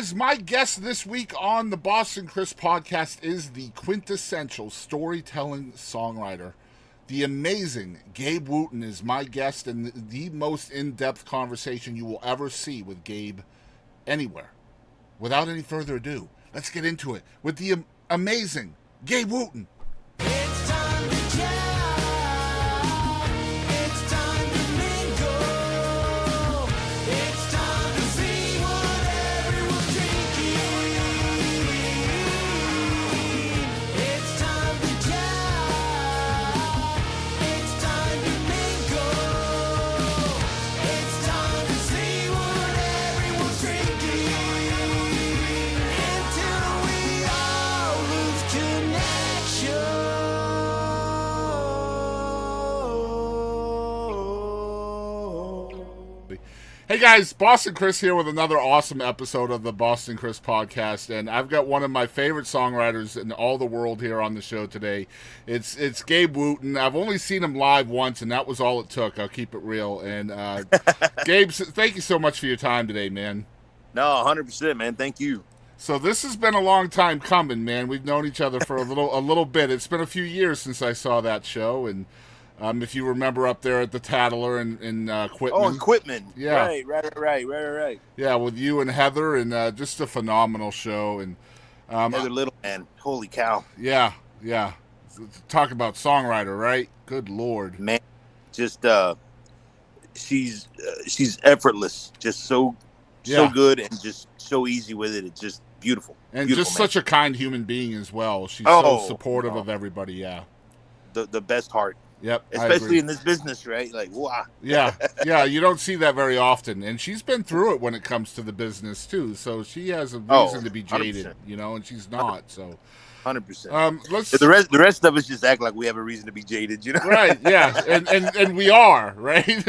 guys, my guest this week on the Boston Chris podcast is the quintessential storytelling songwriter. The amazing Gabe Wootten is my guest, and the most in-depth conversation you will ever see with Gabe anywhere. Without any further ado, let's get into it with the amazing Gabe Wootten. It's time to jam. It's time to mingle. It's time to see what everyone's drinking. It's time to jam. It's time to mingle. It's time to see what everyone's drinking. Until we all lose connection. Hey guys, Boston Chris here with another awesome episode of the Boston Chris podcast, and I've got one of my favorite songwriters in all the world here on the show today. It's Gabe Wootten. I've only seen him live once, and that was all it took. I'll keep it real. And Gabe, thank you so much for your time today, man. No, 100%, man. Thank you. So this has been a long time coming, man. We've known each other for a little bit. It's been a few years since I saw that show, and if you remember up there at the Tattler in Quitman. Oh, and Quitman. Yeah. Right. Yeah, with you and Heather, and just a phenomenal show. And Heather Little, man. Holy cow. Yeah. Talk about songwriter, right? Good Lord. Man, just she's effortless. Just so good and just so easy with it. It's just beautiful. And beautiful, just man. such a kind human being as well. She's so supportive of everybody, yeah. The best heart. Yep, especially in this business, right? Like, wow. Yeah, you don't see that very often. And she's been through it when it comes to the business, too. So she has a reason to be jaded, 100%. you know, and she's not, so... 100%. The rest of us just act like we have a reason to be jaded, you know? Right, yeah, and we are, right?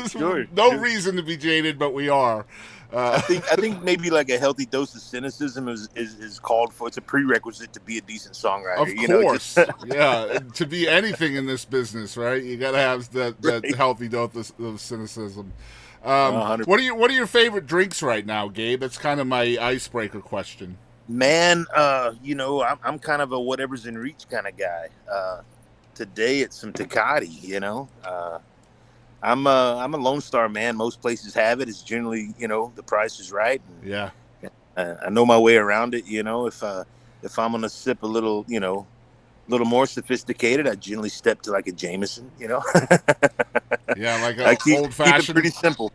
Sure. Reason to be jaded, but we are. I think maybe like a healthy dose of cynicism is called for. It's a prerequisite to be a decent songwriter. Of course, yeah. To be anything in this business, right? You got to have that Right. healthy dose of cynicism. What are your favorite drinks right now, Gabe? That's kind of my icebreaker question. Man, I'm kind of a whatever's in reach kind of guy. Today it's some Tecate, you know. I'm a Lone Star man. Most places have it. It's generally, the price is right. And, Yeah. I know my way around it. You know, if I'm gonna sip a little, little more sophisticated, I generally step to like a Jameson. You know. Yeah, like I keep old fashioned. it pretty simple.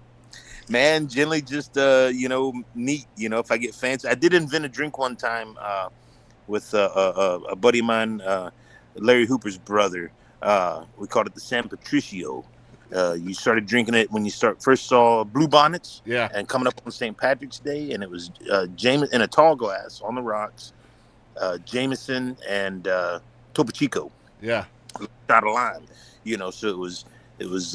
Man, generally just neat. You know, if I get fancy, I did invent a drink one time with a buddy of mine, Larry Hooper's brother. We called it the San Patricio. You started drinking it when you first saw Blue Bonnets, Yeah. and coming up on St. Patrick's Day, and it was Jameson in a tall glass on the rocks, Jameson and Topo Chico, Yeah. shot of lime, so it was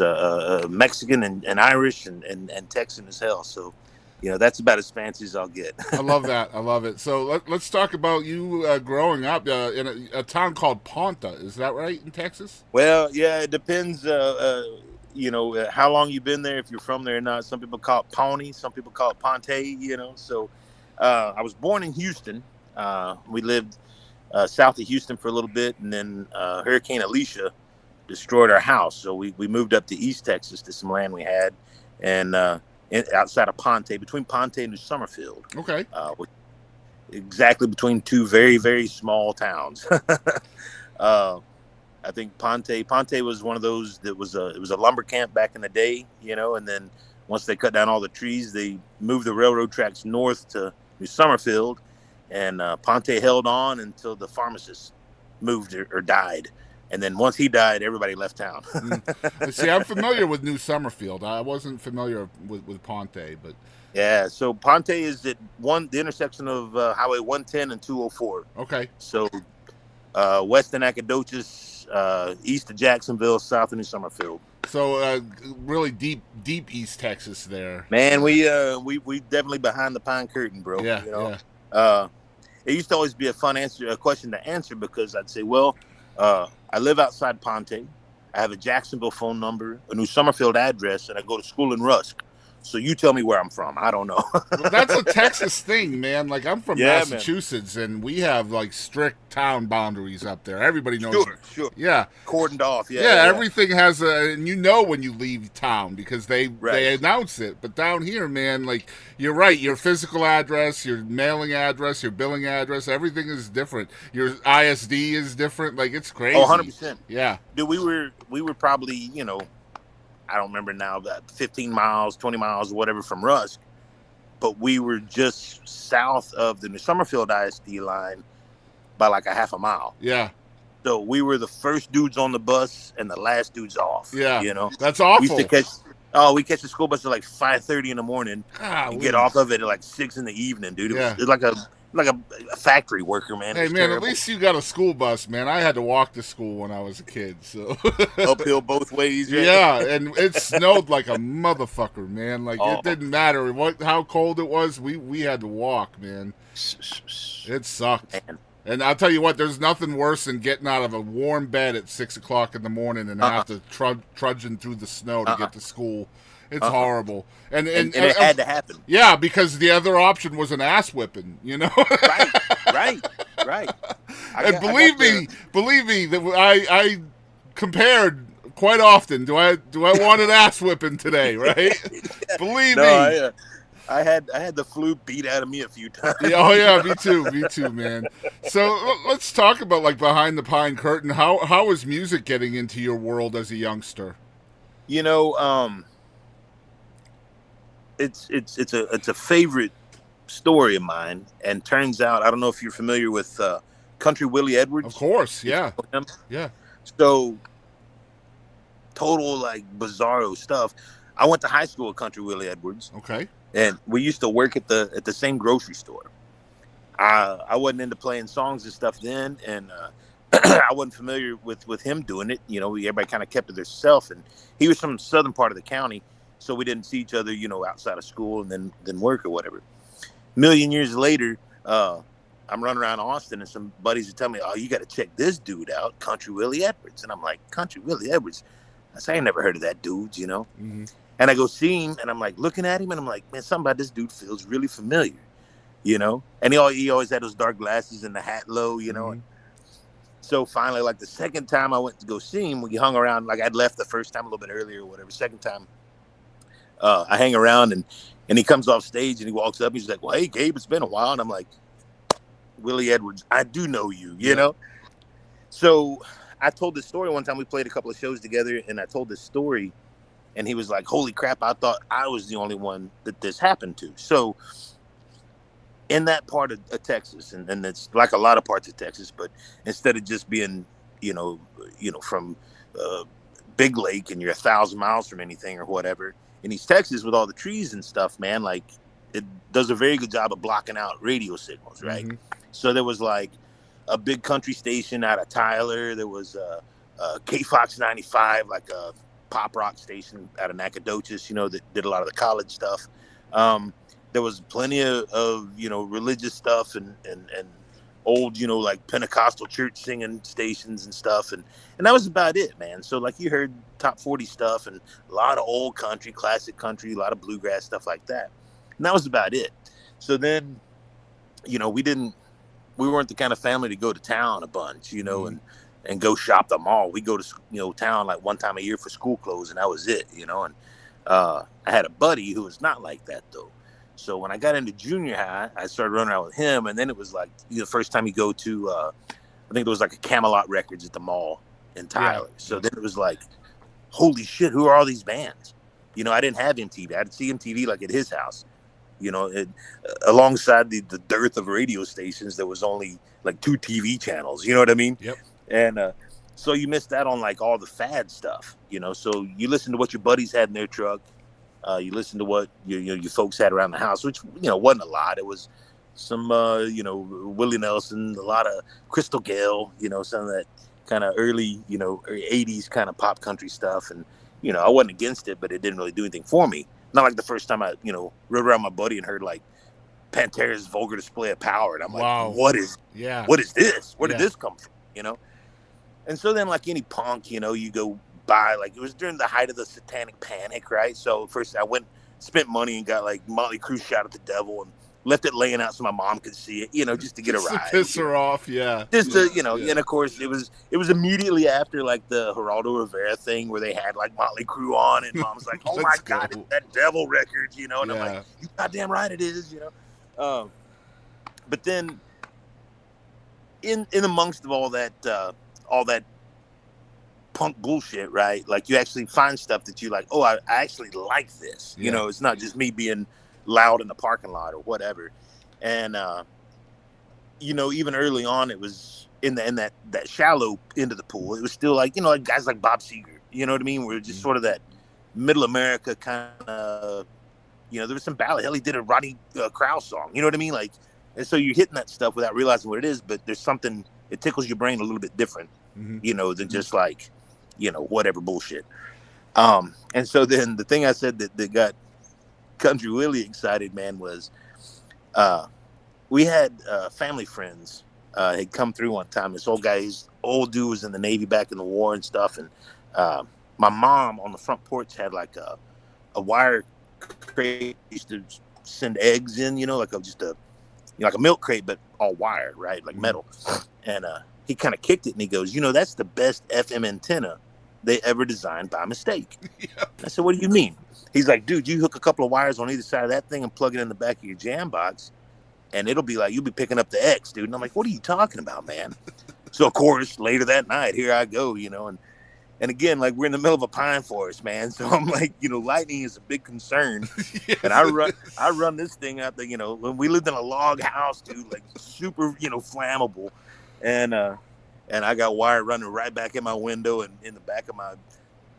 Mexican and Irish and Texan as hell. So, that's about as fancy as I'll get. I love that. I love it. So let's talk about you growing up in a town called Ponta. Is that right, in Texas? Well, yeah, it depends. How long you've been there, if you're from there or not. Some people call it Pawnee, some people call it Ponta. So I was born in Houston. We lived south of Houston for a little bit, and then Hurricane Alicia destroyed our house. So we moved up to East Texas to some land we had, and outside of Ponta, between Ponta and New Summerfield. Okay. Exactly between two very, very small towns. I think Ponta was one of those that it was a lumber camp back in the day, and then once they cut down all the trees, they moved the railroad tracks north to New Summerfield, and Ponta held on until the pharmacist moved or died. And then once he died, everybody left town. See, I'm familiar with New Summerfield. I wasn't familiar with Ponta, but... Yeah, so Ponta is at the intersection of Highway 110 and 204. Okay. So west of Nacogdoches, east of Jacksonville, south of New Summerfield. So really deep East Texas there. Man, we definitely behind the pine curtain, bro. Yeah, yeah. It used to always be a question to answer, because I'd say, well, I live outside Ponta. I have a Jacksonville phone number, a New Summerfield address, and I go to school in Rusk. So you tell me where I'm from. I don't know. Well, that's a Texas thing, man. Like, I'm from Yeah, man. Massachusetts, and we have like strict town boundaries up there. Everybody knows. Sure. Yeah, Cordoned off. yeah. Everything has a, and you know when you leave town because they Right. announce it. But down here, man, like you're right. Your physical address, your mailing address, your billing address, everything is different. Your ISD is different. Like it's crazy. Oh, 100%. Yeah, Dude, we were probably, I don't remember now, about 15 miles, 20 miles, whatever from Rusk, but we were just south of the New Summerfield ISD line by like a half a mile. yeah, So we were the first dudes on the bus and the last dudes off. yeah. You know, That's we awful. used to catch the school bus at like 5:30 in the morning and Golly. get off of it at like 6 in the evening, dude. Yeah. It was like a factory worker, man. It Hey was man, terrible. at least you got a school bus, man. I had to walk to school when I was a kid, so Uphill both ways. Right? yeah, and it snowed like a motherfucker, man. Like Oh. it didn't matter how cold it was. We had to walk, man. It sucked. Man. And I'll tell you what, there's nothing worse than getting out of a warm bed at 6 o'clock in the morning and have to trudging through the snow to get to school. It's horrible. And And it had to happen. yeah, because the other option was an ass whipping, you know. Right. And believe me, that I compared quite often. Do I want an ass whipping today? Right? Believe me. No, I had the flu beat out of me a few times. Yeah, oh yeah, me too, man. So let's talk about like behind the pine curtain. How is music getting into your world as a youngster? You know, it's a favorite story of mine, and turns out I don't know if you're familiar with Country Willie Edwards. Of course, yeah, Him? yeah. So total like bizarro stuff. I went to high school with Country Willie Edwards, Okay, and we used to work at the same grocery store. I wasn't into playing songs and stuff then, and I wasn't familiar with him doing it. You know, everybody kind of kept to themselves, and he was from the southern part of the county, so we didn't see each other, outside of school and then work or whatever. Million years later, I'm running around Austin, and some buddies are telling me, "Oh, you got to check this dude out, Country Willie Edwards." And I'm like, "Country Willie Edwards?" I say, "I ain't never heard of that dude," Mm-hmm. And I go see him, and I'm like looking at him, and I'm like, "Man, something about this dude feels really familiar," And he always had those dark glasses and the hat low, Mm-hmm. And so finally, like the second time I went to go see him, we hung around. Like I'd left the first time a little bit earlier or whatever. Second time, I hang around, and he comes off stage and he walks up. He's like, "Well, hey, Gabe, it's been a while." And I'm like, "Willie Edwards, I do know you, you know?" So I told this story one time. We played a couple of shows together, and I told this story, and he was like, "Holy crap, I thought I was the only one that this happened to." So in that part of Texas, and it's like a lot of parts of Texas, but instead of just being, from Big Lake and you're 1,000 miles from anything or whatever, in East Texas with all the trees and stuff, man, like it does a very good job of blocking out radio signals, right? Mm-hmm. So there was like a big country station out of Tyler. There was a KFOX 95, like a pop rock station out of Nacogdoches, that did a lot of the college stuff. There was plenty of religious stuff and old, like Pentecostal church singing stations and stuff. And that was about it, man. So like you heard top 40 stuff and a lot of old country, classic country, a lot of bluegrass, stuff like that. And that was about it. So then, we weren't the kind of family to go to town a bunch, and go shop the mall. We go to, town like one time a year for school clothes, and that was it, and I had a buddy who was not like that though. So when I got into junior high, I started running around with him, and then it was like the first time you go to, I think there was like a Camelot Records at the mall in Tyler. Yeah. So then it was like, holy shit, who are all these bands? I didn't have MTV. I'd see MTV like at his house. Alongside the dearth of radio stations, there was only like 2 TV channels. You know what I mean? Yep. And so you missed out on like all the fad stuff. So you listen to what your buddies had in their truck. You listen to what your folks had around the house, which wasn't a lot. It was some Willie Nelson, a lot of Crystal Gale, some of that kind of early 80s kind of pop country stuff. And I wasn't against it, but it didn't really do anything for me. Not like the first time I rode around my buddy and heard like Pantera's Vulgar Display of Power, and I'm Wow. like, what is this? Where did Yeah. this come from? And so then, like any punk, you go buy, like it was during the height of the Satanic Panic, right? So first I went spent money and got like Motley Crue Shout at the Devil and left it laying out so my mom could see it, just to get a Just to ride. piss her off, yeah. Just yeah, to, yeah. and of course it was immediately after like the Geraldo Rivera thing where they had like Motley Crue on, and mom's like, "Oh my Let's God, go. it's that Devil record," and I'm Yeah. like, "You goddamn right it is," But then in amongst of all that punk bullshit, right? Like you actually find stuff that you like, oh, I actually like this. Yeah. It's not just me being loud in the parking lot or whatever. And even early on, it was in that shallow end of the pool. It was still like like guys like Bob Seger. You know what I mean? We're just sort of that middle America kind of. There was some ballad. Hell, he did a Rodney Crowell song. You know what I mean? Like, and so you're hitting that stuff without realizing what it is. But there's something. It tickles your brain a little bit different. Than just like, whatever bullshit. And so then the thing I said that got Country Willie excited, man, was we had family friends had come through one time. This old dude was in the Navy back in the war and stuff. And my mom on the front porch had like a wire crate used to send eggs in, like like a milk crate, but all wire, right? Like metal. And he kind of kicked it and he goes, that's the best FM antenna they ever designed by mistake. Yep. I said, what do you mean? He's like, dude, you hook a couple of wires on either side of that thing and plug it in the back of your jam box, and it'll be like you'll be picking up the X, dude. And I'm like, what are you talking about, man? So of course, later that night, here I go, and again, like we're in the middle of a pine forest, man. So I'm like, lightning is a big concern. Yes, and I run this thing out there, when we lived in a log house, dude, like super, flammable, and I got wire running right back in my window and in the back of my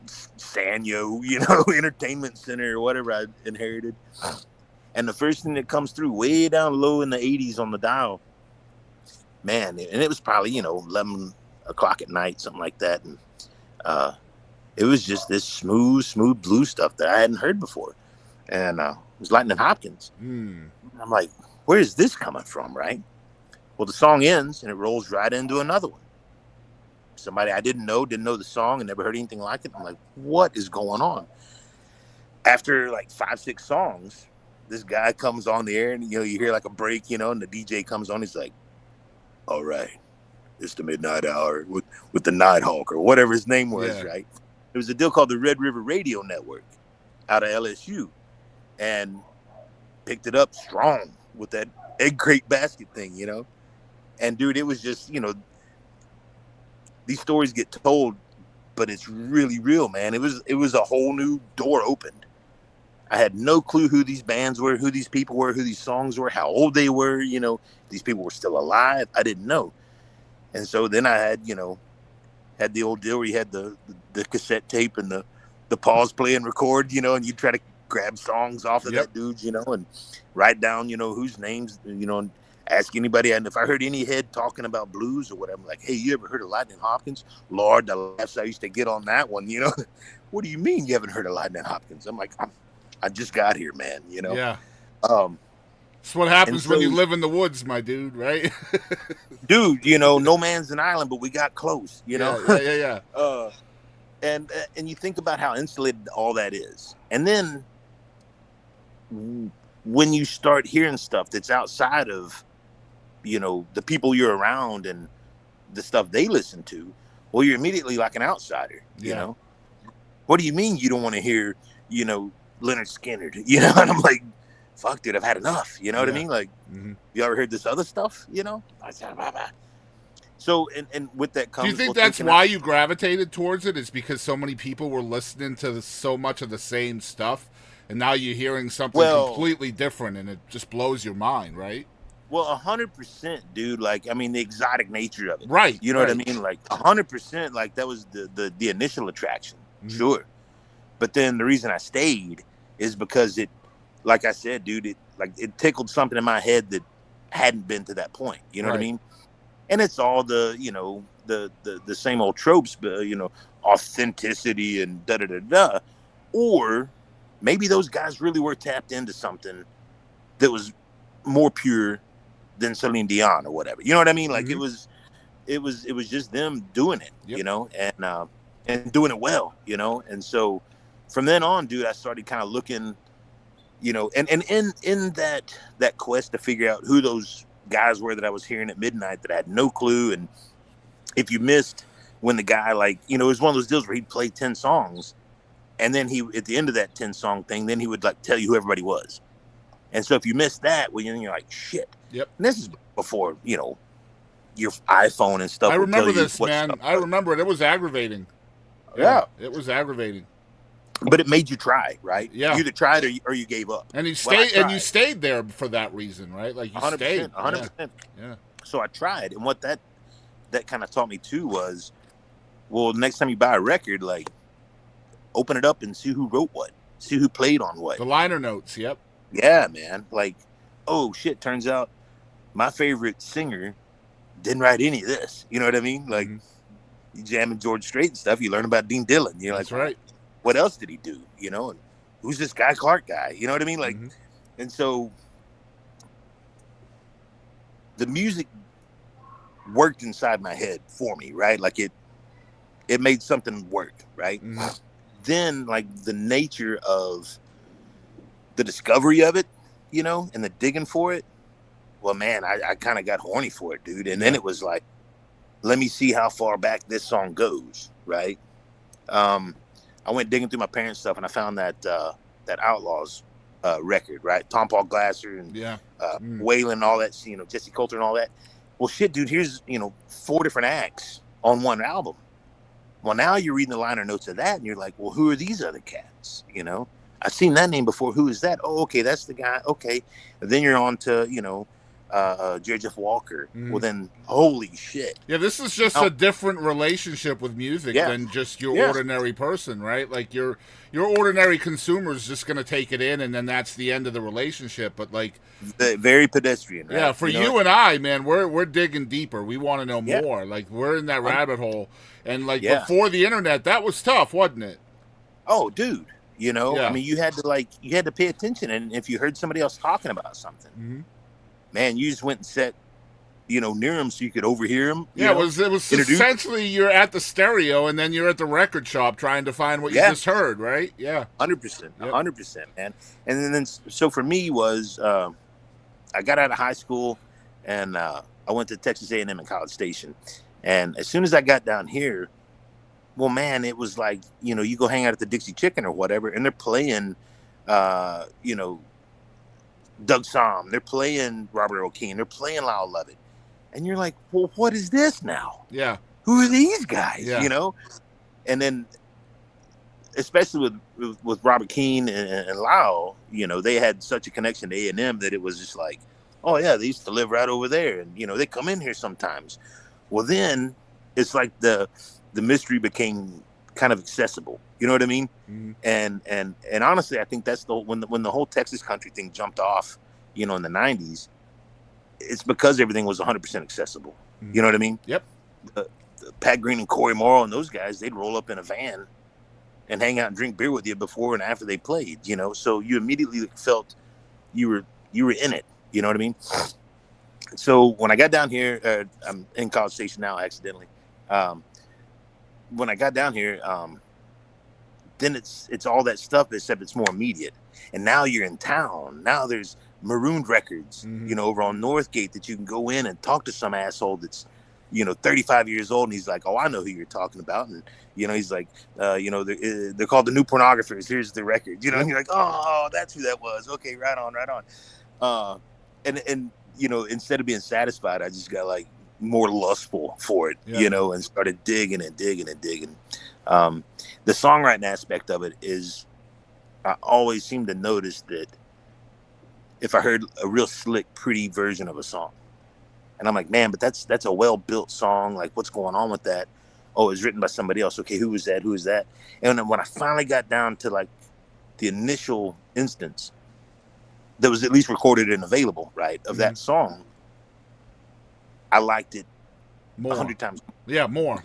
Sanyo, entertainment center or whatever I inherited. And the first thing that comes through way down low in the 80s on the dial, man, and it was probably, 11 o'clock at night, something like that. And it was just this smooth blue stuff that I hadn't heard before. And it was Lightning Hopkins. I'm like, where is this coming from, right? Well, the song ends and it rolls right into another one. Somebody I didn't know the song and never heard anything like it. I'm like, what is going on? After like 5-6 songs, this guy comes on the air and, you hear like a break, and the DJ comes on. He's like, all right, it's the midnight hour with the Nighthawk or whatever his name was, right? It was a deal called the Red River Radio Network out of LSU, and picked it up strong with that egg crate basket thing, And dude, it was just, these stories get told, but it's really real, man. It was a whole new door opened. I had no clue who these bands were, who these people were, who these songs were, how old they were, these people were still alive. I didn't know. And so then I had, had the old deal where you had the cassette tape and the pause, play and record, and you try to grab songs off of that dude, and write down, whose names, and ask anybody. And if I heard any head talking about blues or whatever, I'm like, hey, you ever heard of Lightning Hopkins? Lord, the laughs I used to get on that one, What do you mean you haven't heard of Lightning Hopkins? I'm like, I just got here, man, Yeah. It's what happens when you live in the woods, my dude, right? Dude, no man's an island, but we got close, Yeah. And you think about how insulated all that is. And then when you start hearing stuff that's outside of, the people you're around and the stuff they listen to, well, you're immediately like an outsider, you know? What do you mean you don't want to hear, Leonard Skinner, And I'm like, fuck, dude, I've had enough. You know what I mean? Like, you ever heard this other stuff? So, and with that comes. Do you think that's why you gravitated towards it? Is because so many people were listening to so much of the same stuff, and now you're hearing something completely different, and it just blows your mind, right? Well, 100%, dude. Like, I mean, the exotic nature of it, right? You know what I mean? Like, 100%. Like, that was the initial attraction, sure. But then the reason I stayed is because it, like I said, dude, it tickled something in my head that hadn't been to that point. You know what I mean? And it's all the same old tropes, but authenticity and da da da da. Or maybe those guys really were tapped into something that was more pure than Celine Dion or whatever. You know what I mean? Like it was just them doing it, and doing it well, And so from then on, dude, I started kind of looking you know, and in that quest to figure out who those guys were that I was hearing at midnight that I had no clue. And if you missed when the guy, like, you know, it was one of those deals where he'd play 10 songs, and then he, at the end of that 10 song thing, then he would like tell you who everybody was. And so if you missed that, well, you're like, shit. Yep. And this is before, you know, your iPhone and stuff. I would tell remember you this, what man. stuff I was. remember it. It was aggravating. Yeah. It was aggravating. But it made you try, right? Yeah. You either tried or you gave up. And you Well, I stayed, and you tried. stayed there for that reason, right? Like you 100%, stayed. 100%. Yeah. So I tried, and what that kind of taught me too was, well, next time you buy a record, like, open it up and see who wrote what, see who played on what. The liner notes. Yep. Yeah, man. Like, oh shit, turns out my favorite singer didn't write any of this. You know what I mean? Like, you jamming George Strait and stuff, you learn about Dean Dillon. You're That's like, right. what else did he do? You know, and who's this Guy Clark guy? You know what I mean? Like, Mhm. and so the music worked inside my head for me, right? Like it made something work, right? Mhm. Then, like, the nature of the discovery of it, you know, and the digging for it, well, man, I kind of got horny for it, dude. And then it was like, let me see how far back this song goes, right? I went digging through my parents' stuff, and I found that Outlaws record, right? Tom Paul Glasser and Yeah. Waylon and all that, you know, Jesse Coulter and all that. Well, shit, dude, here's, you know, 4 different acts on one album. Well, now you're reading the liner notes of that, and you're like, well, who are these other cats? You know, I've seen that name before. Who is that? Oh, okay, that's the guy. Okay. And then you're on to, you know, Jerry Jeff Walker. Well, then, holy shit. Yeah, this is just a different relationship with music than just your ordinary person, right? Like your ordinary consumer is just going to take it in, and then that's the end of the relationship. But like, very pedestrian, right? Yeah, for you and I, man, we're digging deeper. We want to know more. Like, we're in that rabbit hole, and like before the internet, that was tough, wasn't it? Oh, dude, you know, I mean, you had to pay attention, and if you heard somebody else talking about something, man, you just went and sat, you know, near them so you could overhear them. Yeah, it was essentially you're at the stereo, and then you're at the record shop trying to find what you just heard, right? Yeah, 100%, 100%, man. And then so for me was, I got out of high school, and I went to Texas A&M in College Station, and as soon as I got down here, well, man, it was like, you know, you go hang out at the Dixie Chicken or whatever, and they're playing, you know, Doug Somm, they're playing Robert Earl Keen, they're playing Lyle Lovett, and you're like, well, what is this now? Yeah, who are these guys? Yeah. You know, and then especially with Robert Keane and Lyle, you know, they had such a connection to A&M that it was just like, oh yeah, they used to live right over there, and you know, they come in here sometimes. Well, then it's like the mystery became kind of accessible. You know what I mean? And honestly, I think that's when the whole Texas country thing jumped off, you know, in the 90s, it's because everything was 100% accessible. You know what I mean? Yep. The Pat Green and Corey Morrow and those guys, they'd roll up in a van and hang out and drink beer with you before and after they played, you know? So you immediately felt you were in it. You know what I mean? So when I got down here, I'm in College Station now, accidentally. When I got down here, then it's all that stuff, except it's more immediate. And now you're in town. Now there's Marooned Records, you know, over on Northgate that you can go in and talk to some asshole that's, you know, 35 years old, and he's like, oh, I know who you're talking about. And, you know, he's like, you know, they're called the New Pornographers. Here's the record, you know, and you're like, oh, that's who that was. Okay, right on. And you know, instead of being satisfied, I just got like more lustful for it, you know, and started digging. The songwriting aspect of it is, I always seem to notice that if I heard a real slick, pretty version of a song, and I'm like, man, but that's a well-built song. Like, what's going on with that? Oh, it's written by somebody else. Okay, who is that? And then when I finally got down to like the initial instance that was at least recorded and available, right, of that song, I liked it 100 times. Yeah, more.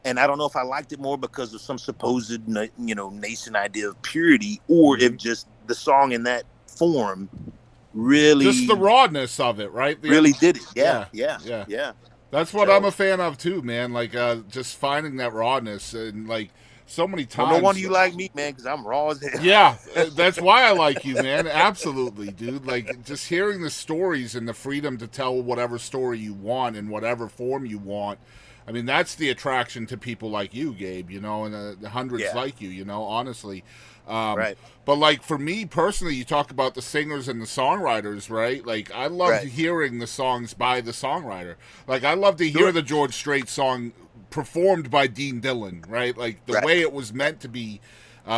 And I don't know if I liked it more because of some supposed, you know, nascent idea of purity, or if just the song in that form really, just the rawness of it, right? Really did it. Yeah. That's what I'm a fan of too, man. Like, just finding that rawness, and like so many Well, times. no wonder you like me, man, because I'm raw as hell. Yeah, that's why I like you, man. Absolutely, dude. Like, just hearing the stories and the freedom to tell whatever story you want in whatever form you want. I mean, that's the attraction to people like you, Gabe, you know, and the hundreds Yeah. like you, know, honestly. Right. But, like, for me personally, you talk about the singers and the songwriters, right? Like, I love Right. hearing the songs by the songwriter. Like, I love to hear Sure. the George Strait song performed by Dean Dillon, right? Like, the Right. way it was meant to be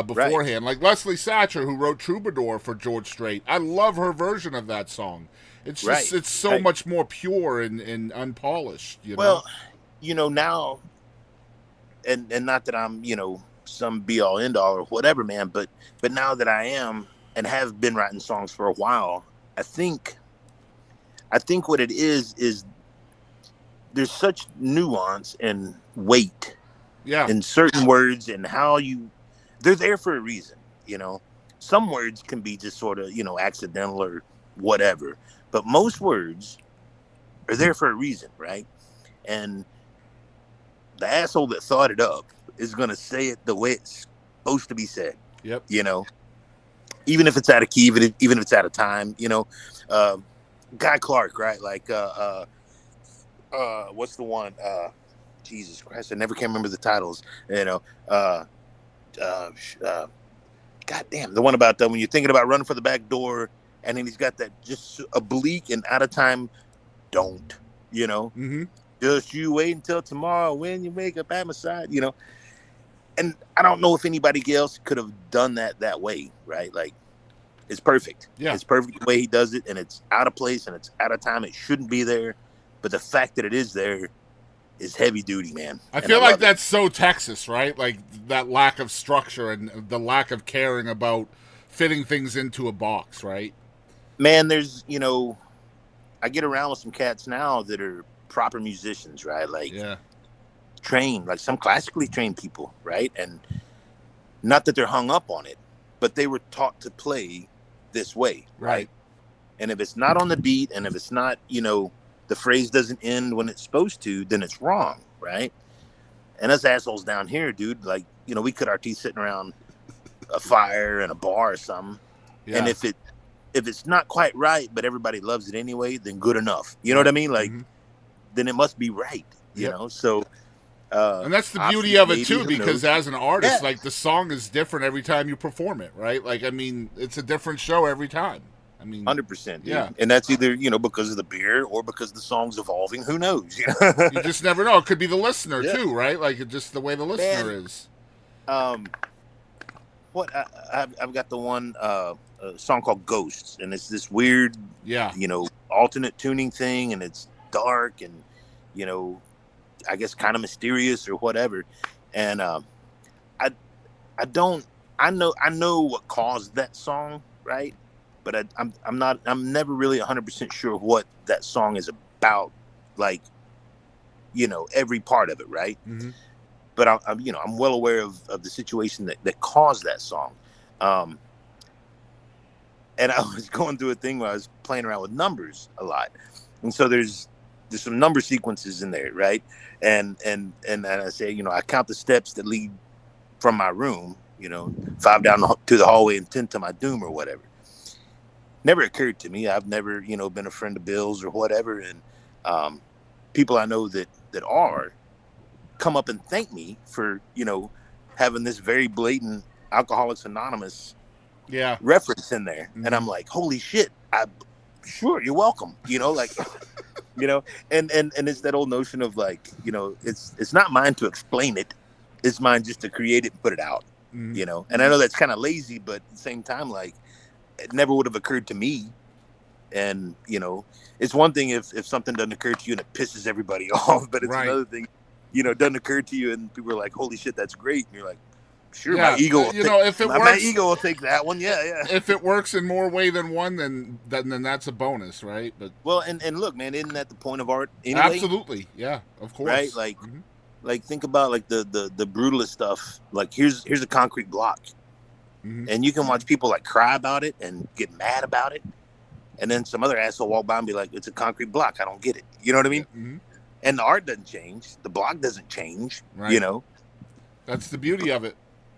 beforehand. Like Leslie Satcher, who wrote Troubadour for George Strait. I love her version of that song. It's just, Right. it's so Right. much more pure and unpolished, you know? Well, now, and not that I'm, some be all end all or whatever, man, but now that I am and have been writing songs for a while, I think what it is there's such nuance and weight Yeah. in certain words and how they're there for a reason, Some words can be just sort of, accidental or whatever, but most words are there for a reason, right? And the asshole that thought it up is going to say it the way it's supposed to be said. Yep. Even if it's out of key, even if it's out of time, Guy Clark, right? Like, what's the one? Jesus Christ, I never can remember the titles. Goddamn, the one about when you're thinking about running for the back door, and then he's got that just oblique and out of time. Don't, Mm-hmm. Just you wait until tomorrow when you wake up at my side, And I don't know if anybody else could have done that way, right? Like, it's perfect. Yeah. It's perfect the way he does it, and it's out of place and it's out of time. It shouldn't be there, but the fact that it is there is heavy duty, man. I And feel like love it. that's so Texas, right? Like that lack of structure and the lack of caring about fitting things into a box, right? Man, there's, I get around with some cats now that are proper musicians, right? Like, Yeah. trained, like some classically trained people, right? And not that they're hung up on it, but they were taught to play this way, right? And if it's not on the beat, and if it's not, the phrase doesn't end when it's supposed to, then it's wrong, right? And us assholes down here, dude, like, we cut our teeth sitting around a fire in a bar or something. Yeah. And if it's not quite right, but everybody loves it anyway, then good enough. You know what I mean? Like, then it must be right, you know? So, and that's the beauty of it too, maybe, who because knows? as an artist, Yeah. like the song is different every time you perform it, right? Like, I mean, it's a different show every time. I mean, 100%. Yeah. And that's either, because of the beer or because the song's evolving. Who knows? you just never know. It could be the listener Yeah. too, right? Like, it's just the way the listener is. What I've got the one song called Ghosts, and it's this weird, Yeah. alternate tuning thing, and it's dark and, I guess kind of mysterious or whatever. And I know what caused that song, right? But I'm never really 100% sure what that song is about, like, every part of it, right? Mm-hmm. But I'm well aware of the situation that caused that song. And I was going through a thing where I was playing around with numbers a lot. And so there's some number sequences in there, right? And I say, I count the steps that lead from my room, 5 down to the hallway and 10 to my doom or whatever. Never occurred to me. I've never, been a friend of Bill's or whatever. And people I know that are come up and thank me for, having this very blatant Alcoholics Anonymous reference in there. Mm-hmm. And I'm like, holy shit, sure, you're welcome. Like, and it's that old notion of like, it's not mine to explain it. It's mine just to create it and put it out, Mm-hmm. And I know that's kind of lazy, but at the same time, like, it never would have occurred to me. And, it's one thing if something doesn't occur to you and it pisses everybody off, but it's Right. another thing, it doesn't occur to you and people are like, holy shit, that's great. And you're like, sure, Yeah, my ego will if it my works, ego will take that one. Yeah. if it works in more way than one, then that's a bonus, right? But Well, and look, man, isn't that the point of art anyway? absolutely, yeah, of course, Right? Like, Mhm. like think about like the brutalist stuff. Like here's a concrete block, Mhm. and you can watch people like cry about it and get mad about it, and then some other asshole walk by and be like, "It's a concrete block. I don't get it." You know what I mean? Mhm. And the art doesn't change. The block doesn't change. Right. That's the beauty of it.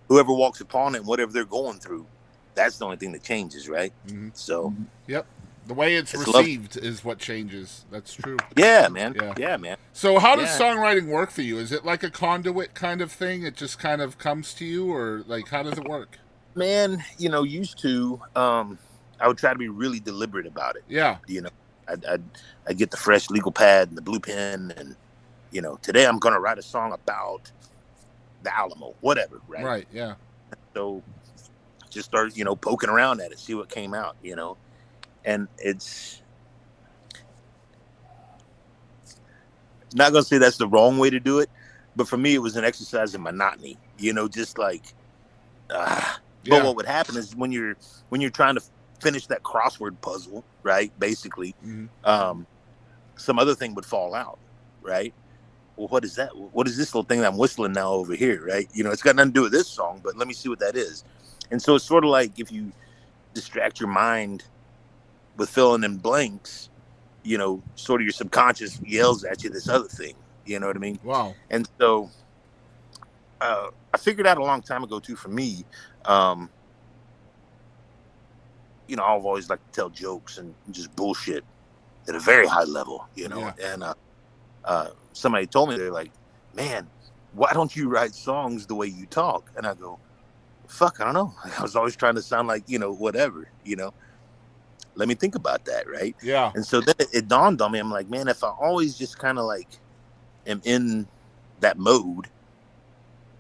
Whoever walks upon it and whatever they're going through, that's the only thing that changes, right? Mm-hmm. So Yep. The way it's it's received is what changes. That's true. yeah, man. Yeah. Yeah, man. So how does Yeah. songwriting work for you? Is it like a conduit kind of thing? It just kind of comes to you, or like how does it work? Man, used to, I would try to be really deliberate about it. Yeah. I'd get the fresh legal pad and the blue pen, and today I'm gonna write a song about the Alamo, whatever, right? Right. Yeah. So just start, poking around at it, see what came out, and it's not gonna say that's the wrong way to do it, but for me it was an exercise in monotony, just like Yeah. but what would happen is when you're trying to finish that crossword puzzle, right? Basically, Mm-hmm. some other thing would fall out, right? Well, what is that? What is this little thing that I'm whistling now over here, right? It's got nothing to do with this song, but let me see what that is. And so it's sort of like if you distract your mind with filling in blanks, sort of your subconscious yells at you this other thing. You know what I mean? Wow. And so I figured out a long time ago too. For me, I've always liked to tell jokes and just bullshit at a very high level. Yeah. And somebody told me, they're like, "Man, why don't you write songs the way you talk?" And I go, "Fuck, I don't know. I was always trying to sound like whatever. Let me think about that, right?" Yeah. And so then it dawned on me. I'm like, man, if I always just kind of like am in that mode,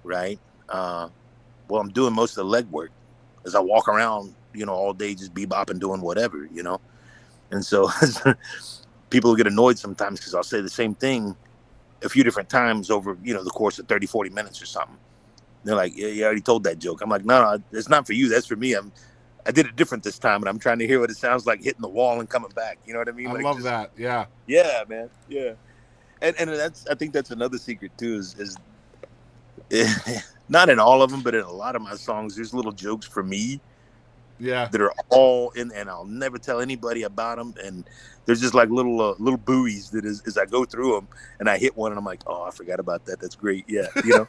right? Well, I'm doing most of the legwork as I walk around, all day just bebopping, doing whatever, And so people get annoyed sometimes because I'll say the same thing a few different times over, the course of 30, 40 minutes or something. They're like, "Yeah, you already told that joke." I'm like, no, it's not for you. That's for me. I did it different this time, and I'm trying to hear what it sounds like hitting the wall and coming back. You know what I mean? I Like, love just, that. Yeah. Yeah, man. Yeah. And I think that's another secret too, is not in all of them, but in a lot of my songs, there's little jokes for me Yeah. that are all in, and I'll never tell anybody about them. And there's just like little buoys that as I go through them and I hit one and I'm like, oh, I forgot about that. That's great. Yeah. Little,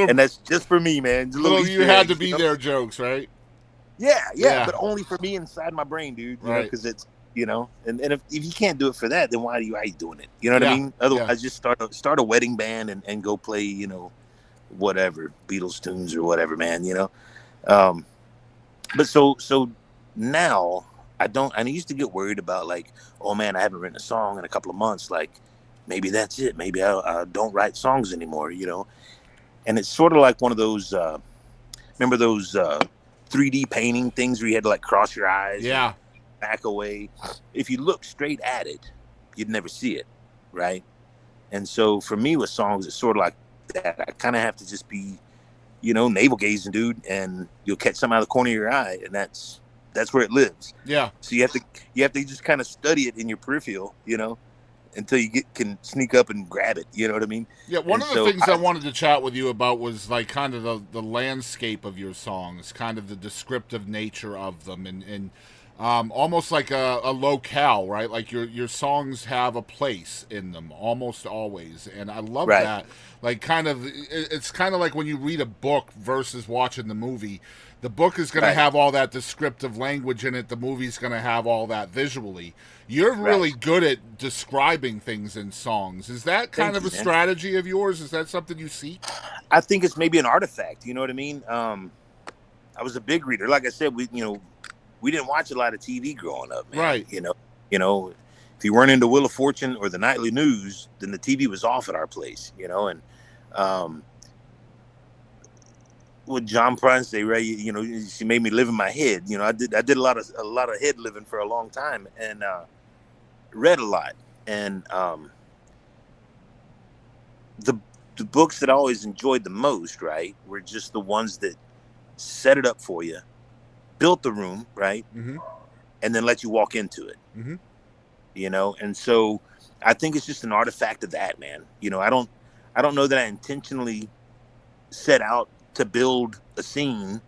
And that's just for me, man. Just little Easter you had to eggs, be there jokes, right? Yeah. Yeah. But only for me inside my brain, dude, Right. because it's, and if you can't do it for that, then why are you doing it? You know what Yeah. I mean? Otherwise, Yeah. just start a wedding band and go play, whatever, Beatles tunes or whatever, man, but so now I used to get worried about like, oh man, I haven't written a song in a couple of months. Like maybe that's it. Maybe I don't write songs anymore, and it's sort of like one of those, remember those 3D painting things where you had to like cross your eyes, Yeah. and back away. If you look straight at it, you'd never see it. Right. And so for me with songs, it's sort of like that. I kind of have to just be, navel gazing, dude, and you'll catch something out of the corner of your eye, and that's where it lives. Yeah. So you have to just kind of study it in your peripheral, until you can sneak up and grab it. You know what I mean? Yeah, one And of the so things I wanted to chat with you about was like kind of the landscape of your songs, kind of the descriptive nature of them, and almost like a locale, right? Like your songs have a place in them almost always, and I love Right. that. Like it's kind of like when you read a book versus watching the movie. The book is going to Right. have all that descriptive language in it. The movie's going to have all that visually. You're really good at describing things in songs. Is that kind of a strategy of yours? Is that something you seek? I think it's maybe an artifact. You know what I mean? I was a big reader. Like I said, we didn't watch a lot of TV growing up, man. Right. If you weren't into Wheel of Fortune or the nightly news, then the TV was off at our place, and what John Prine say, right? She made me live in my head. I did a lot of head living for a long time, and read a lot. And the books that I always enjoyed the most, right, were just the ones that set it up for you, built the room, right, Mm-hmm. and then let you walk into it. Mm-hmm. And so I think it's just an artifact of that, man. I don't know that I intentionally set out to build a scene,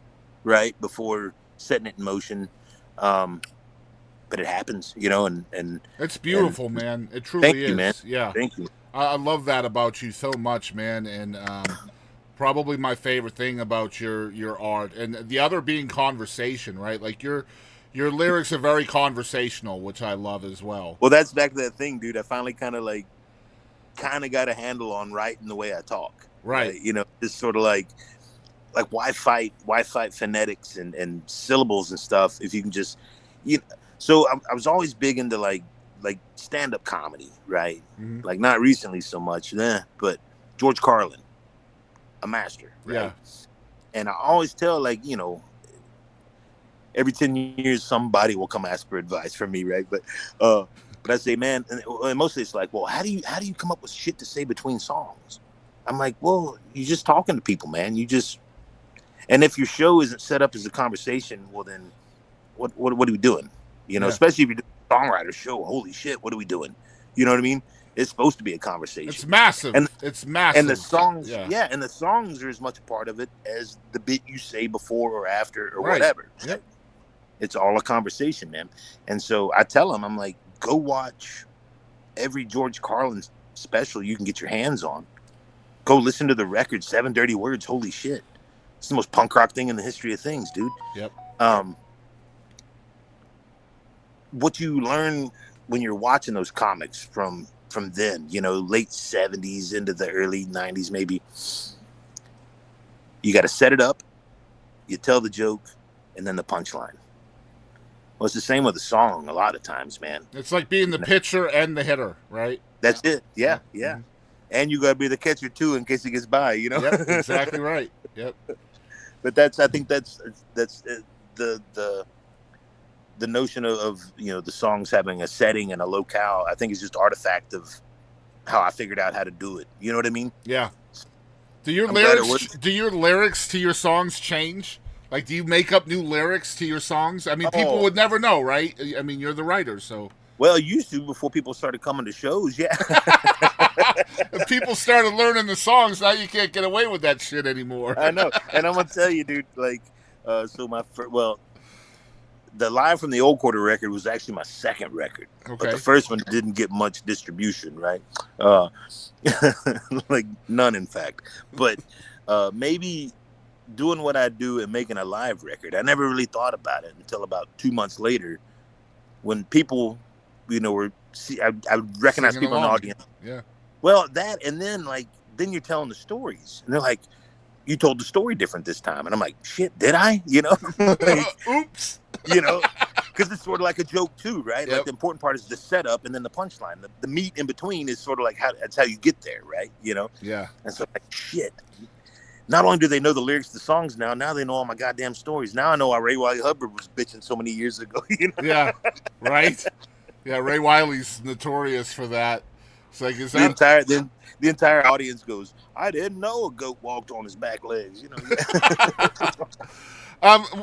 right, before setting it in motion. But it happens, and It's beautiful, man. It truly thank is. you, man. Yeah. Thank you. I love that about you so much, man. And probably my favorite thing about your art, and the other being conversation, right? Like your lyrics are very conversational, which I love as well. Well, that's back to that thing, dude. I finally kind of got a handle on writing the way I talk. Right. You know, just sort of like why fight phonetics and syllables and stuff if you can just so I was always big into like stand-up comedy, right? Mm-hmm. Like not recently so much, but George Carlin, a master, right? Yeah. And I always tell, like, you know, every 10 years somebody will come ask for advice from me, right? But I say, man, and mostly it's like, well, how do you come up with shit to say between songs? I'm like, well, you're just talking to people, man. And if your show isn't set up as a conversation, well, then what are we doing? You know, especially if you're doing a songwriter show. Holy shit, what are we doing? You know what I mean? It's supposed to be a conversation. It's massive. It's massive. And the songs, and the songs are as much a part of it as the bit you say before or after or whatever. Yep. It's all a conversation, man. And so I tell them, I'm like, go watch every George Carlin special you can get your hands on. Go listen to the record, 7 Dirty Words. Holy shit. It's the most punk rock thing in the history of things, dude. Yep. What you learn when you're watching those comics from then, you know, late 70s into the early 90s, maybe, you got to set it up, you tell the joke, and then the punchline. Well, it's the same with a song a lot of times, man. It's like being the pitcher and the hitter, right? That's it. Yeah. Mm-hmm. And you got to be the catcher too in case he gets by, you know? Yep, exactly right. Yep. But I think that's the notion of you know, the songs having a setting and a locale. I think is just artifact of how I figured out how to do it. You know what I mean? Yeah. Do your lyrics to your songs change? Like, do you make up new lyrics to your songs? I mean, people would never know, right? I mean, you're the writer, so. Well, used to before people started coming to shows, yeah. If people started learning the songs, now you can't get away with that shit anymore. I know, and I'm gonna tell you, dude. Like, the Live from the Old Quarter record was actually my second record. Okay. But the first one didn't get much distribution, right? Like none, in fact. But maybe doing what I do and making a live record, I never really thought about it until about 2 months later, when people, you know, I recognize Singing people in the along. audience. Yeah. Well, that, and then then you're telling the stories, and they're like, you told the story different this time. And I'm like, shit, did I? You know? Like, oops. You know? Because it's sort of like a joke too, right? Yep. Like the important part is the setup and then the punchline. The meat in between is sort of like that's how you get there, right? You know? Yeah. And so like, shit. Not only do they know the lyrics to the songs now they know all my goddamn stories. Now I know why Ray Wiley Hubbard was bitching so many years ago. You know? Yeah. Right? Yeah, Ray Wiley's notorious for that. It's like, is that... The entire audience goes, I didn't know a goat walked on his back legs, you know.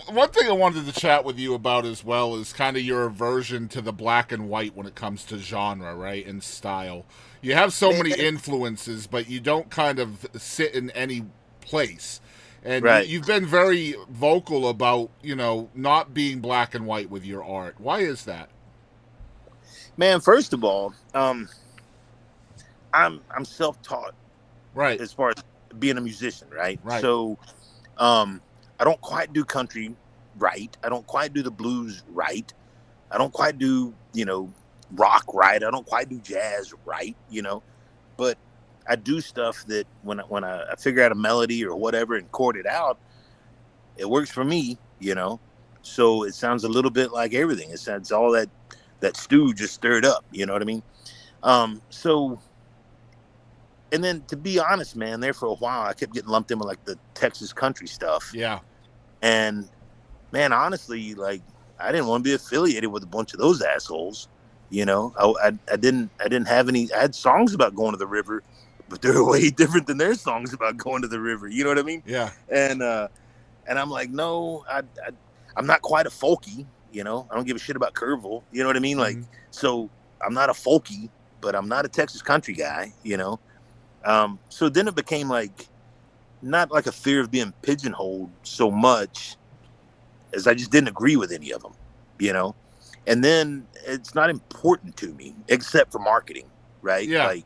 One thing I wanted to chat with you about as well is kind of your aversion to the black and white when it comes to genre, right, and style. You have so many influences, but you don't kind of sit in any place. And right. You've been very vocal about, you know, not being black and white with your art. Why is that? Man, first of all, I'm self-taught, right? As far as being a musician, right? Right. So, I don't quite do country right. I don't quite do the blues right. I don't quite do, you know, rock right. I don't quite do jazz right, you know. But I do stuff that when I figure out a melody or whatever and chord it out, it works for me, you know. So it sounds a little bit like everything. It sounds all that stew just stirred up, you know what I mean? So. And then, to be honest, man, there for a while, I kept getting lumped in with like the Texas country stuff. Yeah. And man, honestly, like I didn't want to be affiliated with a bunch of those assholes. You know, I didn't have any. I had songs about going to the river, but they're way different than their songs about going to the river. You know what I mean? Yeah. And I'm like, no, I'm not quite a folky. You know, I don't give a shit about Curville. You know what I mean? Mm-hmm. Like, so I'm not a folky, but I'm not a Texas country guy. You know. So then it became like, not like a fear of being pigeonholed so much as I just didn't agree with any of them, you know? And then it's not important to me except for marketing, right? Yeah. Like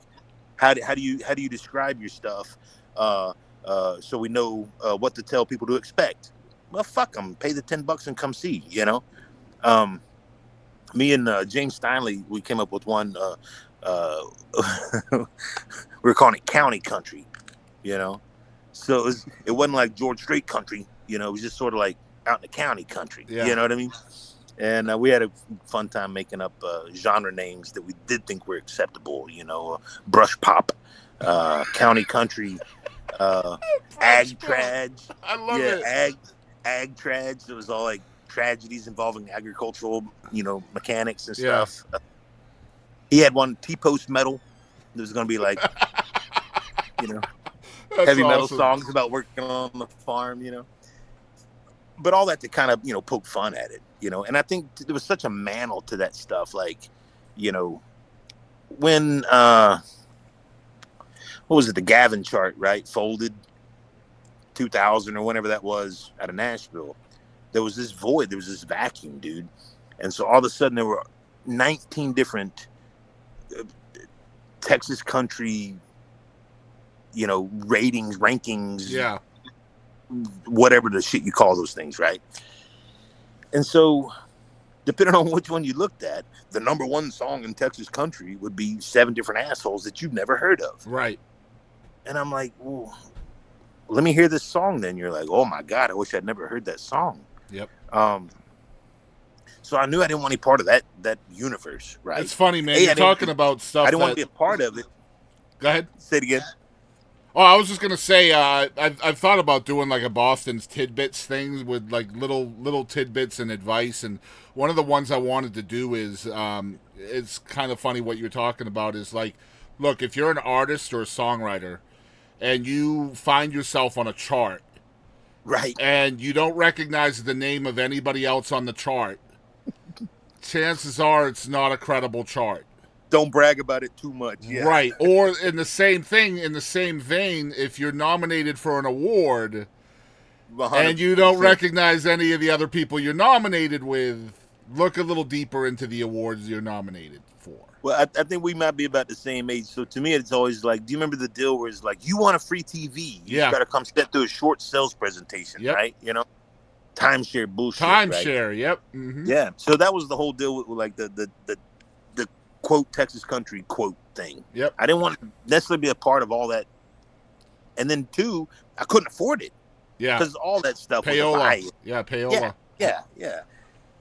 how do you describe your stuff? so we know what to tell people to expect. Well, fuck them. Pay the $10 and come see. Me and James Steinley, we came up with one. We were calling it County Country. So it wasn't like George Strait country. It was just sort of like out in the county country. Yeah. You know what I mean? And we had a fun time making up genre names that we did think were acceptable. Brush pop, county country, ag trage. I love it. Ag trage. It was all like tragedies involving agricultural, mechanics and Yeah. stuff. He had one T-post metal. There was going to be like, That's heavy metal awesome. songs about working on the farm, But all that to kind of, poke fun at it, And I think there was such a mantle to that stuff. Like, when, what was it? The Gavin chart, right? Folded 2000 or whenever that was out of Nashville. There was this void. There was this vacuum, dude. And so all of a sudden there were 19 different Texas country, ratings, rankings, Yeah. whatever the shit you call those things, right? And so, depending on which one you looked at, the number one song in Texas country would be 7 different assholes that you've never heard of. Right. And I'm like, well, let me hear this song then. You're like, oh my God, I wish I'd never heard that song. Yep. So I knew I didn't want any part of that universe, right? It's funny, man. Hey, You're talking about stuff. I didn't want to be a part of it. Go ahead. Say it again. Oh, I was just gonna say, I've thought about doing like a Boston's tidbits thing with like little tidbits and advice, and one of the ones I wanted to do is, it's kind of funny what you're talking about. Is like, look, if you're an artist or a songwriter, and you find yourself on a chart, Right. and you don't recognize the name of anybody else on the chart, chances are it's not a credible chart. Don't brag about it too much. Yeah. Right. Or in the same vein, if you're nominated for an award 100%. and you don't recognize any of the other people you're nominated with, look a little deeper into the awards you're nominated for. Well, I think we might be about the same age. So to me, it's always like, do you remember the deal where it's like, you want a free TV? You Yeah. just got to come step through a short sales presentation, Yep. right? Timeshare bullshit. Right? Timeshare, yep. Mm-hmm. Yeah. So that was the whole deal with like the quote Texas country quote thing. Yep. I didn't want to necessarily be a part of all that. And then 2, I couldn't afford it Yeah. because all that stuff was a Payola. buy. Yeah, payola. Yeah.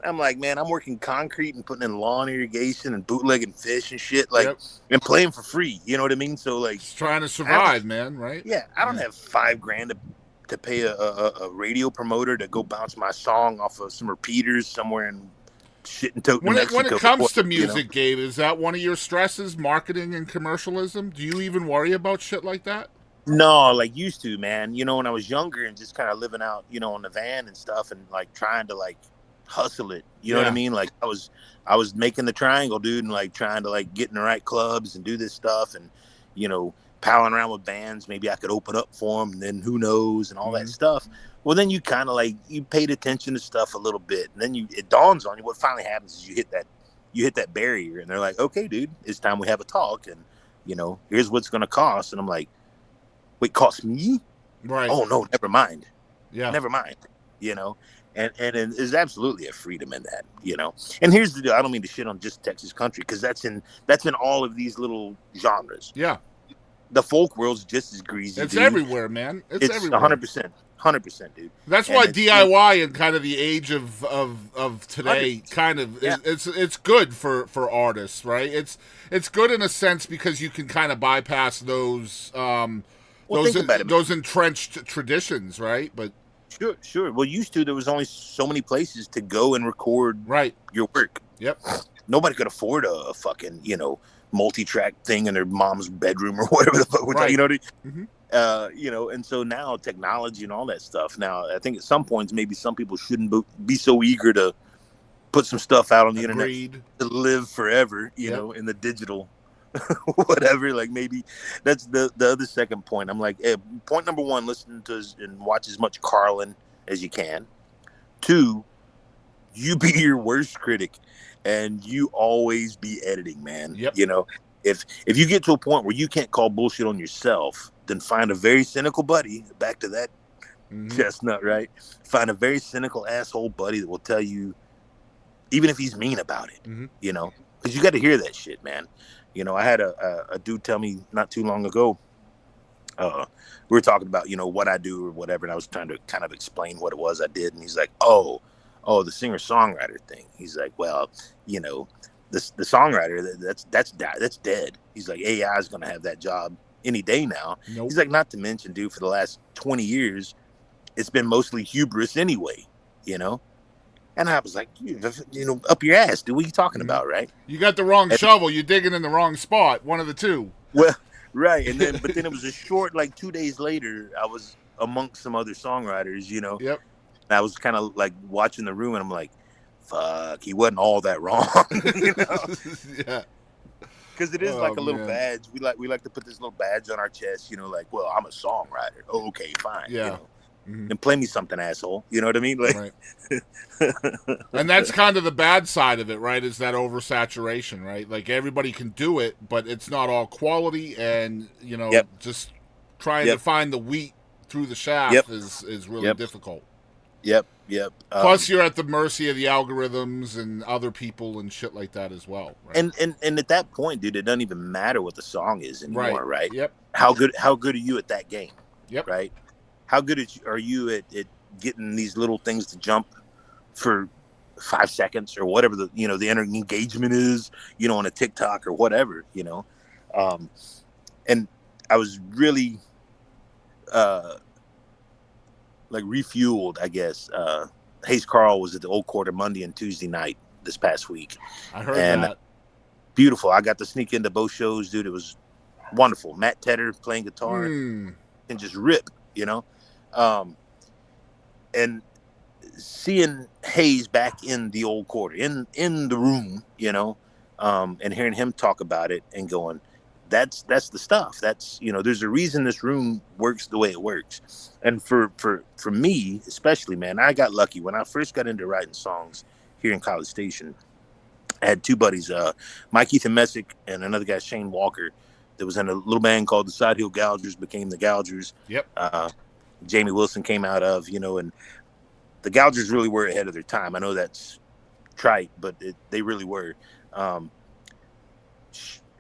I'm like, man, I'm working concrete and putting in lawn irrigation and bootlegging fish and shit, like, Yep. and playing for free. You know what I mean? So like, Just trying to survive, man, right? yeah, I don't have $5,000 to pay a radio promoter to go bounce my song off of some repeaters somewhere in shit in Token, When it Mexico. comes to You know? music, Gabe, is that one of your stresses, marketing and commercialism? Do you even worry about shit like that? No, like used to, man. When I was younger and just kind of living out, in the van and stuff, and like trying to like hustle it. You know what I Yeah. mean? Like I was making the triangle, dude, and like trying to like get in the right clubs and do this stuff, and palling around with bands. Maybe I could open up for them, and then who knows, and all that stuff. Well, then you kind of like you paid attention to stuff a little bit, and then it dawns on you. What finally happens is you hit that barrier, and they're like, okay, dude, it's time we have a talk, and here's what's gonna cost. And I'm like, wait, cost me? Right. Oh no, never mind. Yeah. Never mind. And there's absolutely a freedom in that, And here's the deal. I don't mean to shit on just Texas country, because that's in all of these little genres. Yeah. The folk world's just as greasy. It's dude. everywhere, man. It's everywhere. 100%, dude. That's And why it's- DIY and kind of the age of today kind of Yeah. it's good for artists, right? It's good in a sense because you can kind of bypass those Well, think about it, man. those entrenched traditions, right? But Sure. Well, used to, there was only so many places to go and record right. your work. Yep. Nobody could afford a fucking, multi-track thing in their mom's bedroom or whatever the fuck. Right. You know what I Mhm. mean? And so now technology and all that stuff. Now, I think at some points, maybe some people shouldn't be so eager to put some stuff out on the internet Agreed. to live forever, you Yep. know, in the digital whatever. Like maybe that's the other second point. I'm like, hey, point number 1, listen to and watch as much Carlin as you can. 2, you be your worst critic, and you always be editing, man. Yep. If you get to a point where you can't call bullshit on yourself, then find a very cynical buddy. Back to that chestnut, right? Find a very cynical asshole buddy that will tell you, even if he's mean about it, you know, because you got to hear that shit, man. You know, I had a dude tell me not too long ago. We were talking about, you know, what I do or whatever, and I was trying to kind of explain what it was I did, and he's like, oh, the singer-songwriter thing. He's like, well, you know, the songwriter, that's dead. He's like, AI is going to have that job any day now. Nope. He's like, not to mention, dude, for the last 20 years, it's been mostly hubris anyway, you know? And I was like, you know, up your ass, dude, what are you talking about, right? You got the wrong shovel. You're digging in the wrong spot. One of the two. Well, right. And then, but then it was a short, like 2 days later, I was amongst some other songwriters, you know? Yep. And I was kind of like watching the room, and I'm like, fuck, he wasn't all that wrong, you know? Yeah. Because it is like a little man. badge. We like to put this little badge on our chest, you know, like, well, I'm a songwriter. Oh, okay, fine. Yeah. You know? And play me something, asshole. You know what I mean? Like, Right. And that's kind of the bad side of it, right? Is that oversaturation, right? Like everybody can do it, but it's not all quality, and you know, just trying to find the wheat through the shaft is really difficult. Yep. Plus, you're at the mercy of the algorithms and other people and shit like that as well. Right? And at that point, dude, it doesn't even matter what the song is anymore, right? Yep. How good are you at that game? Yep. Right. How good are you at getting these little things to jump for 5 seconds or whatever the engagement is, you know, on a TikTok or whatever, you know? And I was really like refueled, I guess. Hayes Carl was at the Old Quarter Monday and Tuesday night this past week. I heard that. Beautiful. I got to sneak into both shows, dude. It was wonderful. Matt Tedder playing guitar and just rip, you know? And seeing Hayes back in the Old Quarter, in the room, you know, and hearing him talk about it and going, that's the stuff. That's, you know, there's a reason this room works the way it works. And for me, especially, man, I got lucky when I first got into writing songs here in College Station. I had two buddies, Mike Ethan Messick and another guy, Shane Walker, that was in a little band called the Side Hill Gougers, became the Gougers. Yep. Jamie Wilson came out of, you know, and the Gougers really were ahead of their time. I know that's trite, but they really were.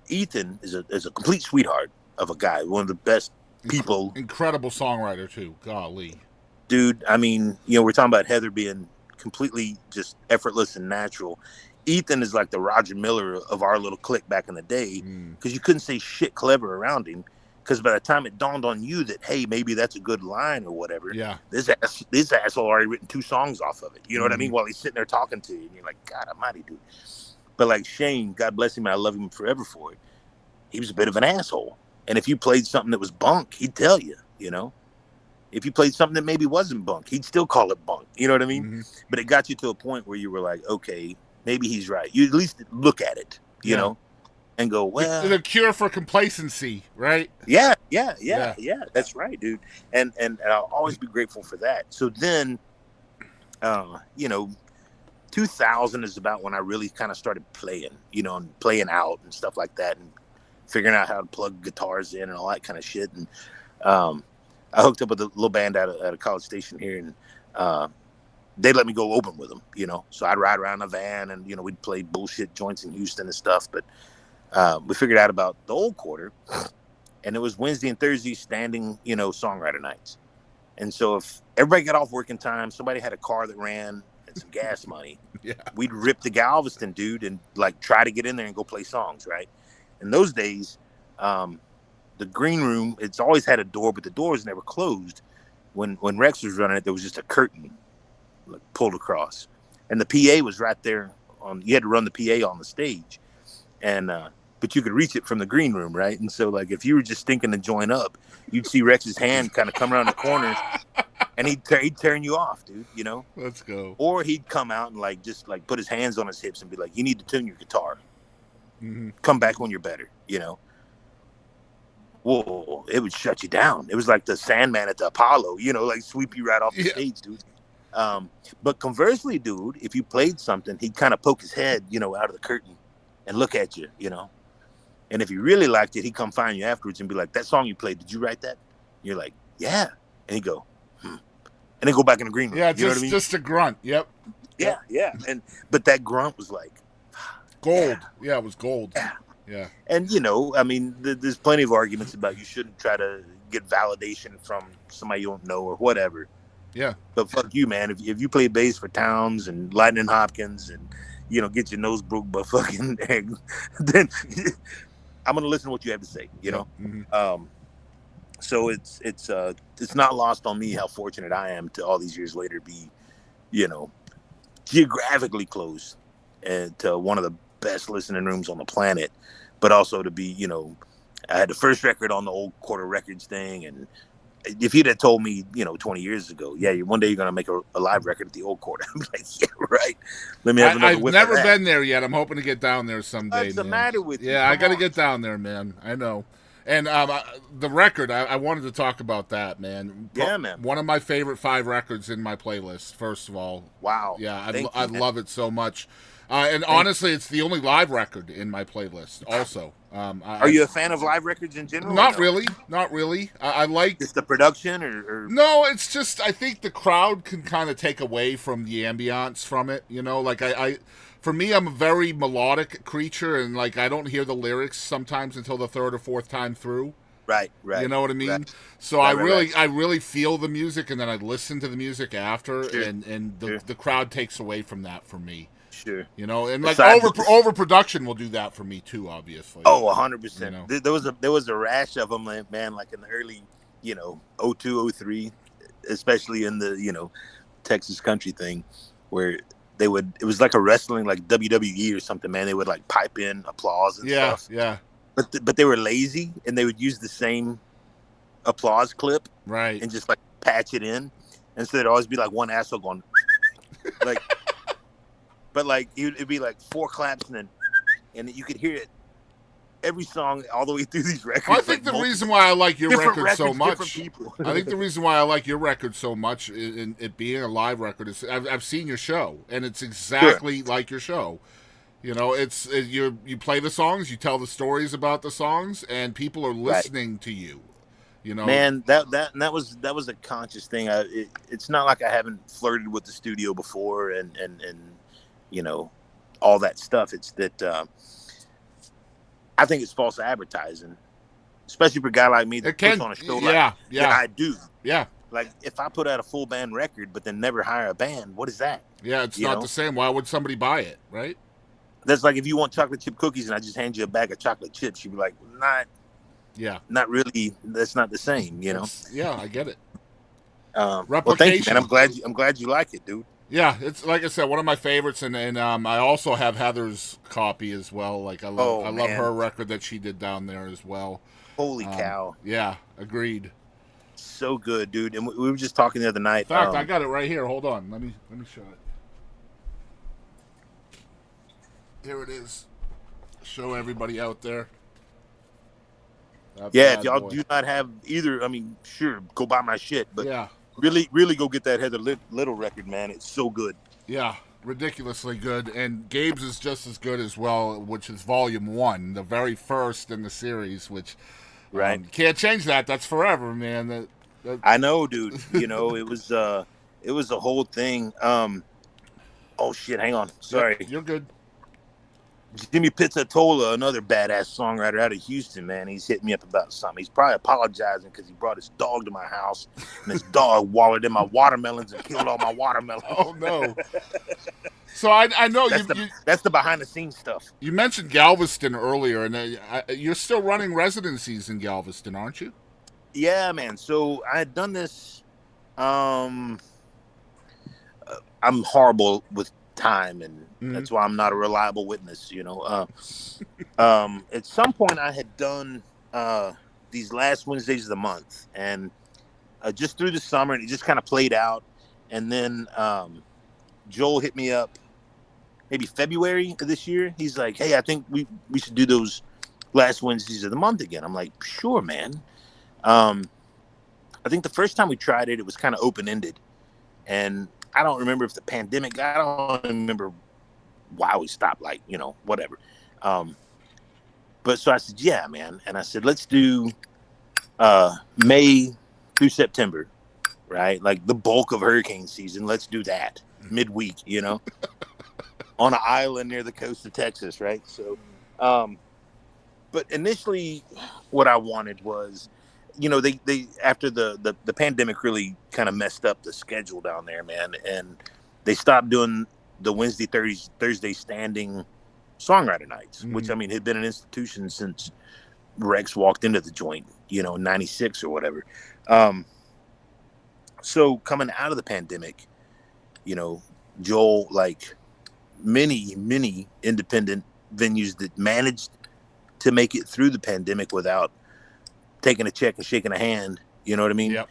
Ethan is a complete sweetheart of a guy, one of the best people. Incredible songwriter too. Golly, dude. I mean, you know, we're talking about Heather being completely just effortless and natural. Ethan is like the Roger Miller of our little clique back in the day, because you couldn't say shit clever around him. Because by the time it dawned on you that, hey, maybe that's a good line or whatever, this asshole already written 2 songs off of it. You know what I mean? While he's sitting there talking to you, and you're like, God almighty, dude. But like Shane, God bless him, and I love him forever for it. He was a bit of an asshole. And if you played something that was bunk, he'd tell you, you know. If you played something that maybe wasn't bunk, he'd still call it bunk. You know what I mean? But it got you to a point where you were like, okay, maybe he's right. You at least look at it, you know, and go, well. The cure for complacency, right? Yeah. That's right, dude. And I'll always be grateful for that. So then, you know, 2000 is about when I really kind of started playing, you know, and playing out and stuff like that, and figuring out how to plug guitars in and all that kind of shit. And I hooked up with a little band at a College Station here, and they'd let me go open with them, you know. So I'd ride around in a van, and, you know, we'd play bullshit joints in Houston and stuff. But we figured out about the Old Quarter, and it was Wednesday and Thursday standing, you know, songwriter nights. And so if everybody got off working time, somebody had a car that ran and some gas money, we'd rip the Galveston, dude, and like try to get in there and go play songs, right? In those days, the green room, it's always had a door, but the door was never closed. When Rex was running it, there was just a curtain like pulled across, and the PA was right there. You had to run the PA on the stage, and but you could reach it from the green room, right? And so, like, if you were just thinking to join up, you'd see Rex's hand kind of come around the corner, and he'd turn you off, dude. You know? Let's go. Or he'd come out and like just like put his hands on his hips and be like, "You need to tune your guitar. Come back when you're better." You know? Whoa! It would shut you down. It was like the Sandman at the Apollo. You know, like sweep you right off the stage, dude. But conversely, dude, if you played something, he'd kind of poke his head, you know, out of the curtain and look at you, you know. And if he really liked it, he'd come find you afterwards and be like, "That song you played, did you write that?" You're like, "Yeah." And he'd go, "Hmm." And then go back in the green room. Yeah, you know what I mean? just a grunt. Yep. Yeah, yeah. But that grunt was like Gold. Yeah, it was gold. Yeah. Yeah. And I mean, there's plenty of arguments about you shouldn't try to get validation from somebody you don't know or whatever. Yeah. But fuck you, man. If you play bass for Towns and Lightning Hopkins and get your nose broke by fucking egg, then I'm gonna listen to what you have to say. Mm-hmm. So it's not lost on me how fortunate I am to all these years later be, geographically close and to one of the best listening rooms on the planet, but also to be, I had the first record on the Old Quarter Records thing, and if you'd have told me, 20 years ago, yeah, one day you're gonna make a live record at the Old Quarter, I'm like, yeah, right. Let me have another I've whip never of that. been there yet. I'm hoping to get down there someday. What's the man. matter with you? Yeah, I Come got to on. get down there, man. I know. And the record, I wanted to talk about that, man. Yeah, man. One of my favorite 5 records in my playlist, first of all. Wow. Yeah, Thank I you, man. love it so much. And honestly, it's the only live record in my playlist also. Are you a fan of live records in general? Not or no? really. Not really. I like... Just the production or... No, it's just I think the crowd can kind of take away from the ambiance from it. Like for me, I'm a very melodic creature, and like I don't hear the lyrics sometimes until the 3rd or 4th time through. Right. You know what I mean? Right. So Right, I really feel the music, and then I listen to the music after, Sure. and Sure. the crowd takes away from that for me. Sure. And like Besides- overproduction will do that for me too, obviously. Oh, 100%. You know. There was a rash of them, man, like in the early, 02, 03, especially in the, Texas country thing, where it was like a wrestling, like WWE or something, man. They would like pipe in applause and Yeah, stuff. yeah, But they were lazy, and they would use the same applause clip right. and just like patch it in. And so there'd always be like one asshole going like, but like it'd be like 4 claps and you could hear it every song all the way through these records. Well, I think like, the reason why I like your different record so records, much, different people. I think the reason why I like your record so much in it being a live record is I've seen your show, and it's exactly like your show. You play the songs, you tell the stories about the songs, and people are listening to you. Man, that was a conscious thing. It's not like I haven't flirted with the studio before and all that stuff. It's that I think it's false advertising, especially for a guy like me that puts on a show that I do. Yeah. Like if I put out a full band record but then never hire a band, what is that? Yeah, it's not the same. Why would somebody buy it, right? That's like if you want chocolate chip cookies and I just hand you a bag of chocolate chips, you'd be like, not really. That's not the same, Yeah, I get it. Well, Replication. thank you, man. I'm glad you like it, dude. Yeah, it's like I said, one of my favorites, and I also have Heather's copy as well. Like I love her record that she did down there as well. Holy cow! Yeah, agreed. So good, dude. And we were just talking the other night. In fact, I got it right here. Hold on, let me show it. Here it is. Show everybody out there. If y'all do not have either, I mean, sure, go buy my shit, but yeah, really, really go get that Heather Little record, man. It's so good. Yeah, ridiculously good. And Gabe's is just as good as well, which is Volume 1, the very first in the series, which can't change that. That's forever, man. I know, dude. It was a whole thing. Oh shit, hang on. Sorry. You're good. Jimmy Pizzatola, another badass songwriter out of Houston, man. He's hit me up about something. He's probably apologizing because he brought his dog to my house, and his dog wallowed in my watermelons and killed all my watermelons. Oh no! So I know that's the behind the scenes stuff. You mentioned Galveston earlier, and you're still running residencies in Galveston, aren't you? Yeah, man. So I had done this. I'm horrible with time, and that's why I'm not a reliable witness. At some point I had done these last Wednesdays of the month, and just through the summer, and it just kind of played out. And then Joel hit me up maybe February of this year. He's like, hey, I think we should do those last Wednesdays of the month again. I'm like, sure, man. I think the first time we tried it, it was kind of open-ended, and I don't remember if the pandemic, I don't remember why we stopped, whatever. but so I said, yeah, man. And I said, let's do May through September, right? Like the bulk of hurricane season. Let's do that midweek, on an island near the coast of Texas, right? So, but initially, what I wanted was, they after the pandemic really kind of messed up the schedule down there, man, and they stopped doing the Wednesday, Thursday standing songwriter nights, which I mean had been an institution since Rex walked into the joint, in '96 or whatever. So coming out of the pandemic, Joel, like many independent venues that managed to make it through the pandemic without taking a check and shaking a hand, you know what I mean? Yep.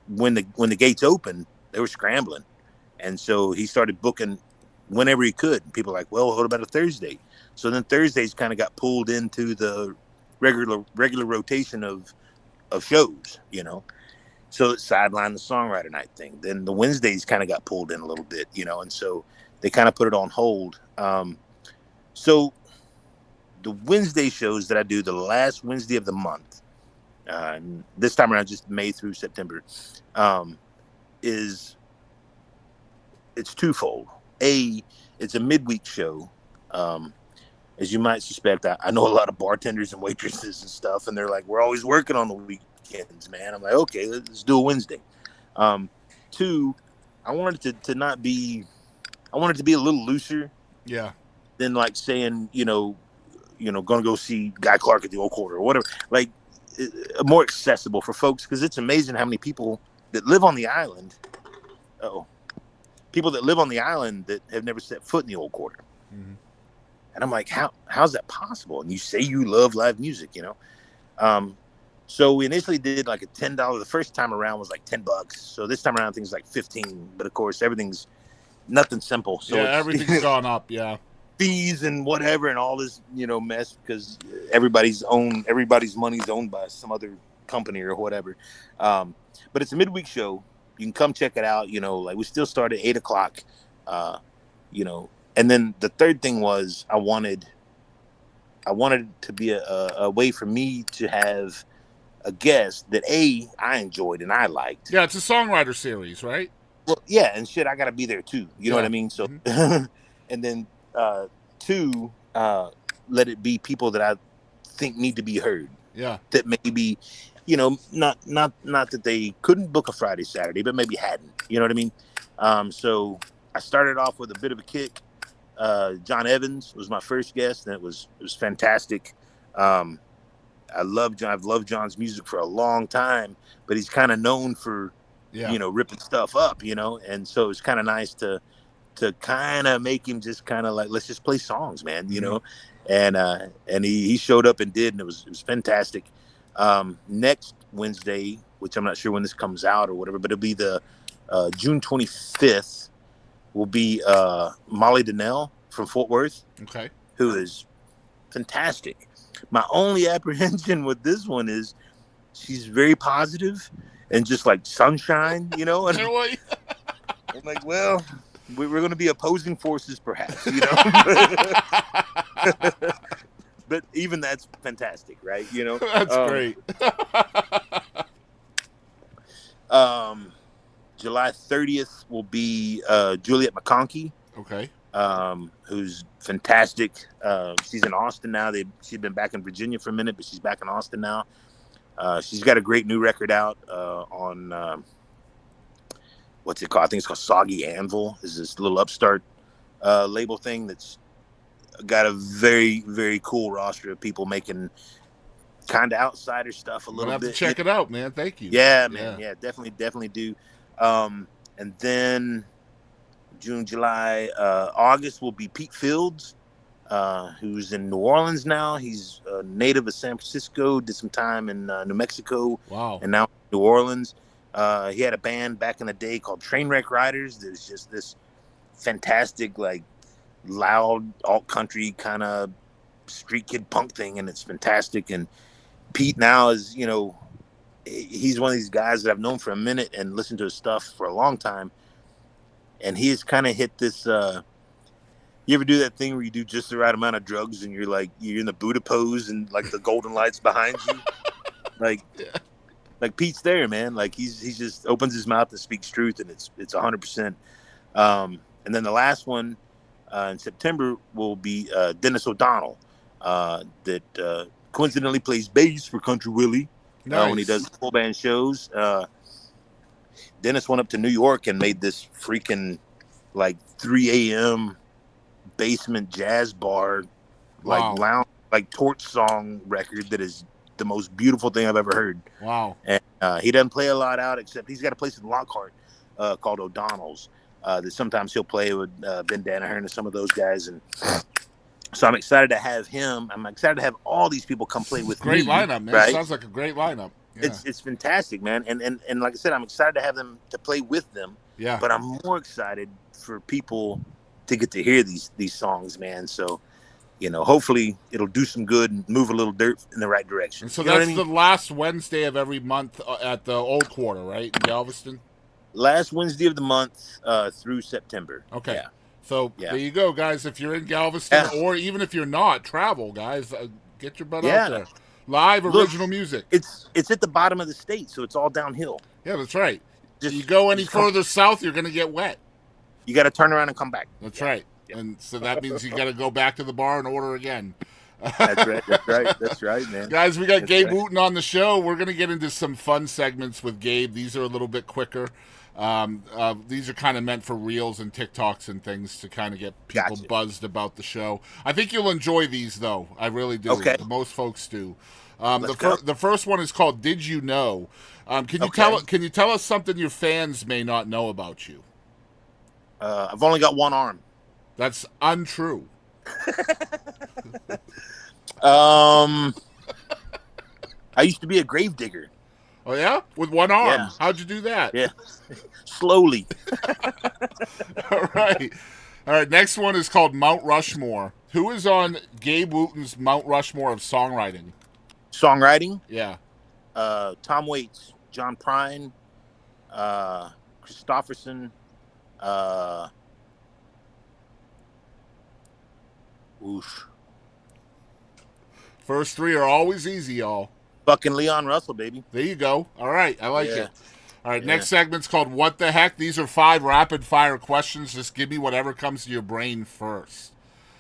When the gates opened, they were scrambling, and so he started booking whenever he could. And people were like, well, what about a Thursday? So then Thursdays kind of got pulled into the regular rotation of shows, So it sidelined the songwriter night thing. Then the Wednesdays kind of got pulled in a little bit, and so they kind of put it on hold. So the Wednesday shows that I do the last Wednesday of the month, this time around just May through September, it's twofold. It's a midweek show. As you might suspect, I know a lot of bartenders and waitresses and stuff, and they're like, we're always working on the weekends, man. I'm like, okay, let's do a Wednesday. Two, I wanted it to not be, I wanted it to be a little looser. Yeah. Than like saying, going to go see Guy Clark at the Old Quarter or whatever. Like, more accessible for folks, because it's amazing how many people that live on the island. People that live on the island that have never set foot in the Old Quarter. Mm-hmm. And I'm like, how's that possible? And you say you love live music, So we initially did like a $10. The first time around was like $10. So this time around things like 15. But of course, everything's nothing simple. So everything's gone up. Yeah. Fees and whatever and all this, mess, because everybody's money's owned by some other company or whatever. But it's a midweek show. You can come check it out. Like we still start at 8:00. And then the third thing was I wanted it to be a way for me to have a guest that I enjoyed and I liked. Yeah, it's a songwriter series, right? Well, yeah, and shit, I got to be there too. You know what I mean? So, and then two, let it be people that I think need to be heard. Yeah. That maybe, not that they couldn't book a Friday, Saturday, but maybe hadn't. You know what I mean? So I started off with a bit of a kick. John Evans was my first guest, and it was fantastic. I've loved John's music for a long time, but he's kind of known for, ripping stuff up, and so it's kind of nice to kind of make him just kind of like, let's just play songs, man, and he showed up and did, and it was fantastic. Next Wednesday, which I'm not sure when this comes out or whatever, but it'll be the June 25th. Will be Molly Donnell from Fort Worth, who is fantastic. My only apprehension with this one is she's very positive and just like sunshine, And I'm like, well, we're going to be opposing forces, perhaps, But even that's fantastic, right? That's great. July 30th will be Juliet McConkey. Okay. Who's fantastic. She's in Austin now. She's been back in Virginia for a minute, but she's back in Austin now. She's got a great new record out on what's it called? I think it's called Soggy Anvil. Is this little upstart label thing that's got a very, very cool roster of people making kind of outsider stuff a little bit. I'll have to check it out, man. Thank you. Yeah, man. Yeah, definitely do. And then June, July, August will be Pete Fields, who's in New Orleans now. He's a native of San Francisco, did some time in New Mexico. Wow. And now New Orleans. He had a band back in the day called Trainwreck Riders. There's just this fantastic, like, loud alt country kind of street kid punk thing, and it's fantastic. And Pete now is, he's one of these guys that I've known for a minute and listened to his stuff for a long time. And he has kind of hit this You ever do that thing where you do just the right amount of drugs and you're in the Buddha pose and like the golden lights behind you? Like, like Pete's there, man. Like he's just opens his mouth and speaks truth, and it's 100%. And then the last one in September will be Dennis O'Donnell, that coincidentally plays bass for Country Willie when he does full band shows. Dennis went up to New York and made this freaking like 3 a.m. basement jazz bar, like lounge, like torch song record that is the most beautiful thing I've ever heard. Wow. And he doesn't play a lot out, except he's got a place in Lockhart called O'Donnell's that sometimes he'll play with Ben Danaher and some of those guys. And so I'm excited to have him. I'm excited to have all these people come play with me. Great lineup, man. Right? Sounds like a great lineup. Yeah. It's fantastic, man. And like I said, I'm excited to have them to play with them. Yeah. But I'm more excited for people to get to hear these songs, man. So, hopefully it'll do some good and move a little dirt in the right direction. And so You know that's what I mean? the last Wednesday of every month at the Old Quarter, right, in Galveston? Last Wednesday of the month through September. Okay. Yeah. So Yeah. there you go, guys. If you're in Galveston, or even if you're not, travel, guys. Get your butt out there. Live original music. It's at the bottom of the state, so it's all downhill. Yeah, that's right. Just you go any just come- further south, you're going to get wet. You got to turn around and come back. That's Yeah. right. Yeah. And so that means you got to go back to the bar and order again. That's right. That's right, man. Guys, we got That's Gabe right. Wootten on the show. We're going to get into some fun segments with Gabe. These are a little bit quicker. These are kind of meant for reels and TikToks and things to kind of get people Gotcha. buzzed about the show. I think you'll enjoy these, though. I really do. Okay. Most folks do. Let's go. The first one is called "Did You Know?" Can you tell us something your fans may not know about you? I've only got one arm. That's untrue. I used to be a grave digger. Oh yeah, with one arm. Yeah. How'd you do that? Yeah, slowly. All right. All right. Next one is called Mount Rushmore. Who is on Gabe Wooten's Mount Rushmore of songwriting? Songwriting. Yeah. Tom Waits, John Prine, Christopherson. Whoosh. First three are always easy, y'all. Fucking Leon Russell, baby. There you go. All right. I like Yeah. it. All right. Yeah. Next segment's called What the Heck? These are 5 rapid fire questions. Just give me whatever comes to your brain first.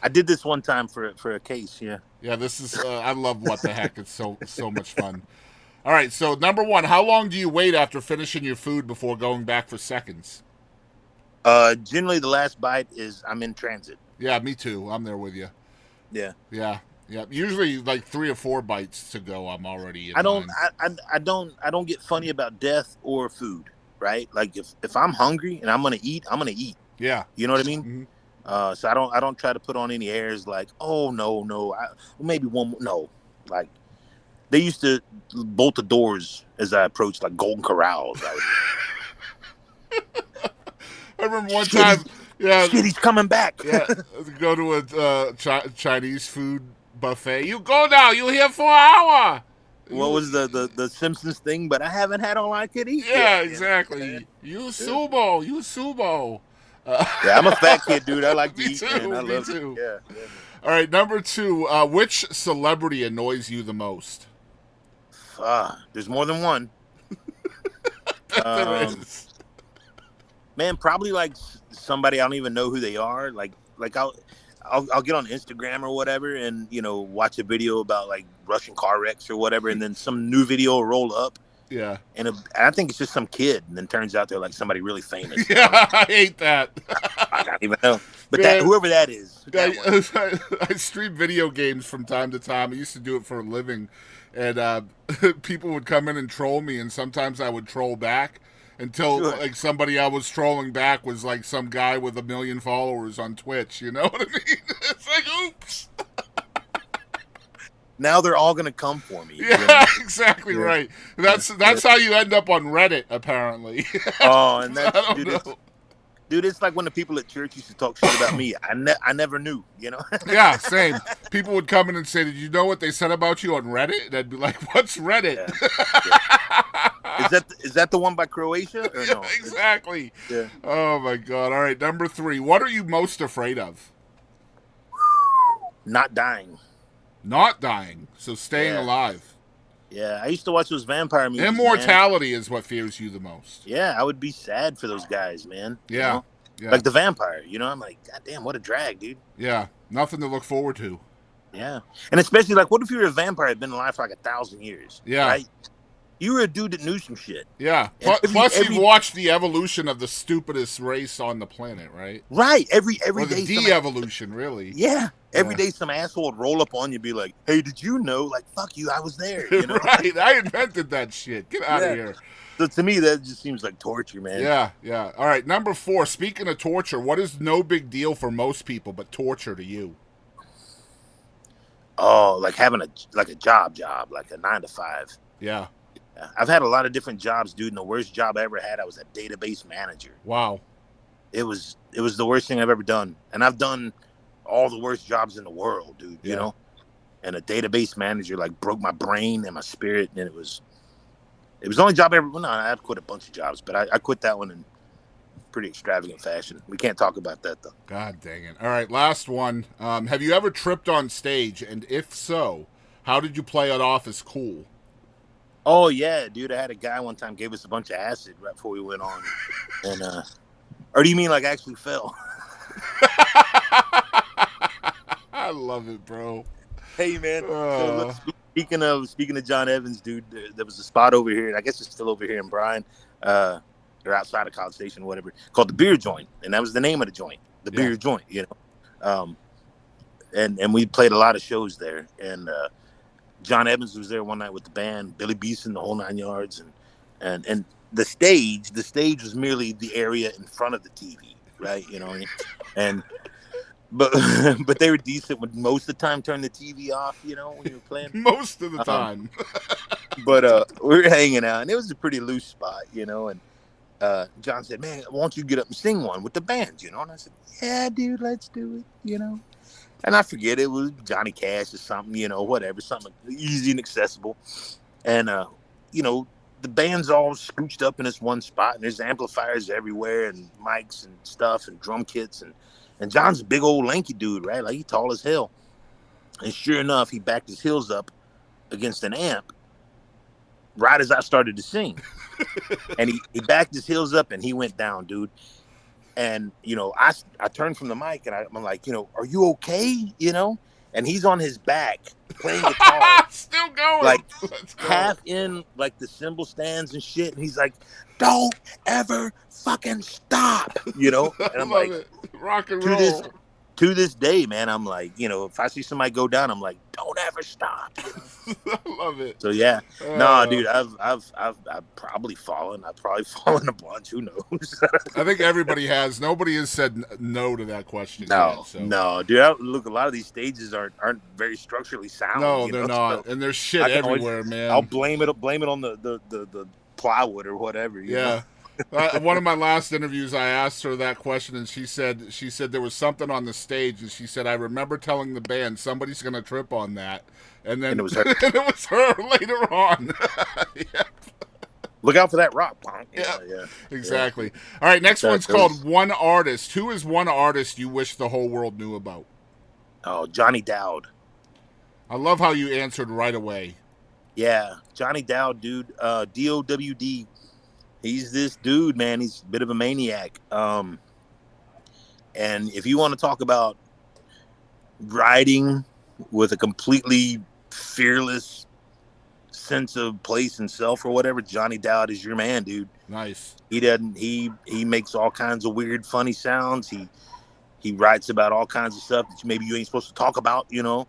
I did this one time for a case. Yeah. Yeah, this is, I love What the Heck. It's so much fun. All right. So, number 1, how long do you wait after finishing your food before going back for seconds? Generally, the last bite is I'm in transit. Yeah, me too. I'm there with you. Yeah. Yeah. Yeah. Usually like 3 or 4 bites to go. I'm already in I don't line. I don't get funny about death or food, right? Like if I'm hungry and I'm gonna eat, I'm gonna eat. Yeah. You know what I mean? Mhm. So I don't try to put on any airs like, oh no, maybe one more. No, like they used to bolt the doors as I approached like Golden Corrals. I remember one Shit, time, yeah, Shit, he's coming back. yeah, go to a Chinese food buffet. You go now. You here for an hour. What was the Simpsons thing? But I haven't had all I could eat. Yeah, yet. exactly. You sumo. You sumo. Yeah, I'm a fat kid, dude. I like to Me eat. too, Man. I me love too. it. Yeah. All right, number 2. Which celebrity annoys you the most? There's more than one. There is. Man, probably like somebody I don't even know who they are. Like I'll get on Instagram or whatever, and watch a video about like Russian car wrecks or whatever, and then some new video will roll up, Yeah. and I think it's just some kid, and then turns out they're like somebody really famous. Yeah, I hate that. I don't even know, but Yeah. whoever that is. that one. I stream video games from time to time. I used to do it for a living, and people would come in and troll me, and sometimes I would troll back until Sure. like somebody I was trolling back was like some guy with 1 million followers on Twitch. You know what I mean? It's like, oops. Now they're all gonna come for me. you Yeah, know? exactly Yeah. right. That's how you end up on Reddit, apparently. Oh, and I that's don't dude, know. dude. It's like when the people at church used to talk shit about me. I never knew. Yeah, same. People would come in and say, "Did you know what they said about you on Reddit?" And I'd be like, "What's Reddit?" Yeah. Is that the one by Croatia or no? Exactly. Yeah. Oh my god. All right, number 3. What are you most afraid of? Not dying. Not dying, so staying Yeah. alive. Yeah, I used to watch those vampire movies. Man. Immortality is what fears you the most. Yeah, I would be sad for those guys, man. Yeah. You know? Yeah. Like the vampire, you know? I'm like, God damn, what a drag, dude. Yeah. Nothing to look forward to. Yeah. And especially, like, what if you were a vampire had been alive for like 1,000 years? Yeah. Right? You were a dude that knew some shit. Yeah. And Plus, you've watched the evolution of the stupidest race on the planet, right? Right. Every Or day. the de-evolution, really. Yeah. Every Yeah. day some asshole would roll up on you and be like, hey, did you know? Like, fuck you, I was there. You know? Right. I invented that shit. Get out of here. So to me, that just seems like torture, man. Yeah, yeah. All right, number 4. Speaking of torture, what is no big deal for most people but torture to you? Oh, like having a job, like a 9 to 5. Yeah. I've had a lot of different jobs, dude. And the worst job I ever had, I was a database manager. Wow. It was the worst thing I've ever done. And I've done all the worst jobs in the world, dude, you know? And a database manager like broke my brain and my spirit. And it was the only job I ever, well, no, I've quit a bunch of jobs, but I quit that one in pretty extravagant fashion. We can't talk about that though. God dang it. All right, last one. Have you ever tripped on stage? And if so, how did you play it off as cool? Oh yeah, dude. I had a guy one time gave us a bunch of acid right before we went on. And or do you mean like actually fell? I love it, bro. Hey man. So look, speaking of John Evans, dude, there was a spot over here, and I guess it's still over here in Bryan, or outside of College Station or whatever, called the Beer Joint, and that was the name of the joint, the Beer Joint, you know. And we played a lot of shows there, and John Evans was there one night with the band, Billy Beeson, the whole 9 yards, and the stage was merely the area in front of the TV, right? You know, and but they were decent. Would most of the time turn the TV off, you know, when you were playing. Most of the time. But we were hanging out, and it was a pretty loose spot, you know. And John said, "Man, why don't you get up and sing one with the band?" You know, and I said, "Yeah, dude, let's do it," you know. And I forget, it was Johnny Cash or something, you know, whatever, something easy and accessible. And, you know, the band's all scooched up in this one spot, and there's amplifiers everywhere and mics and stuff and drum kits. And John's a big old lanky dude, right? Like, he's tall as hell. And sure enough, he backed his heels up against an amp right as I started to sing. And he backed his heels up and he went down, dude. And, you know, I turned from the mic and I'm like, you know, are you okay? You know? And he's on his back playing guitar. Still going. Like, Let's go. half in, like, the cymbal stands and shit. And he's like, don't ever fucking stop, you know? And I'm Love like, it. Rock and to roll. to this day, man, I'm like, you know, if I see somebody go down, I'm like, don't ever stop. You know? I love it. So yeah, no, dude, I've probably fallen. I've probably fallen a bunch. Who knows? I think everybody has. Nobody has said no to that question. No, yet, so. no, dude. Look, a lot of these stages aren't very structurally sound. No, you they're know? not. So And there's shit I can always- everywhere, man. I'll blame it on the plywood or whatever. You know? One of my last interviews, I asked her that question, and she said there was something on the stage, and she said, I remember telling the band somebody's going to trip on that, and then And it was her. and it was her later on. Yeah, Look out for that rock. Yeah. Yeah. exactly. All right, next That one's goes- called One Artist. Who is one artist you wish the whole world knew about? Oh, Johnny Dowd. I love how you answered right away. Yeah, Johnny Dowd, dude. DOWD. He's this dude, man. He's a bit of a maniac. And if you want to talk about writing with a completely fearless sense of place and self or whatever, Johnny Dowd is your man, dude. Nice. He makes all kinds of weird, funny sounds. He writes about all kinds of stuff that maybe you ain't supposed to talk about, you know.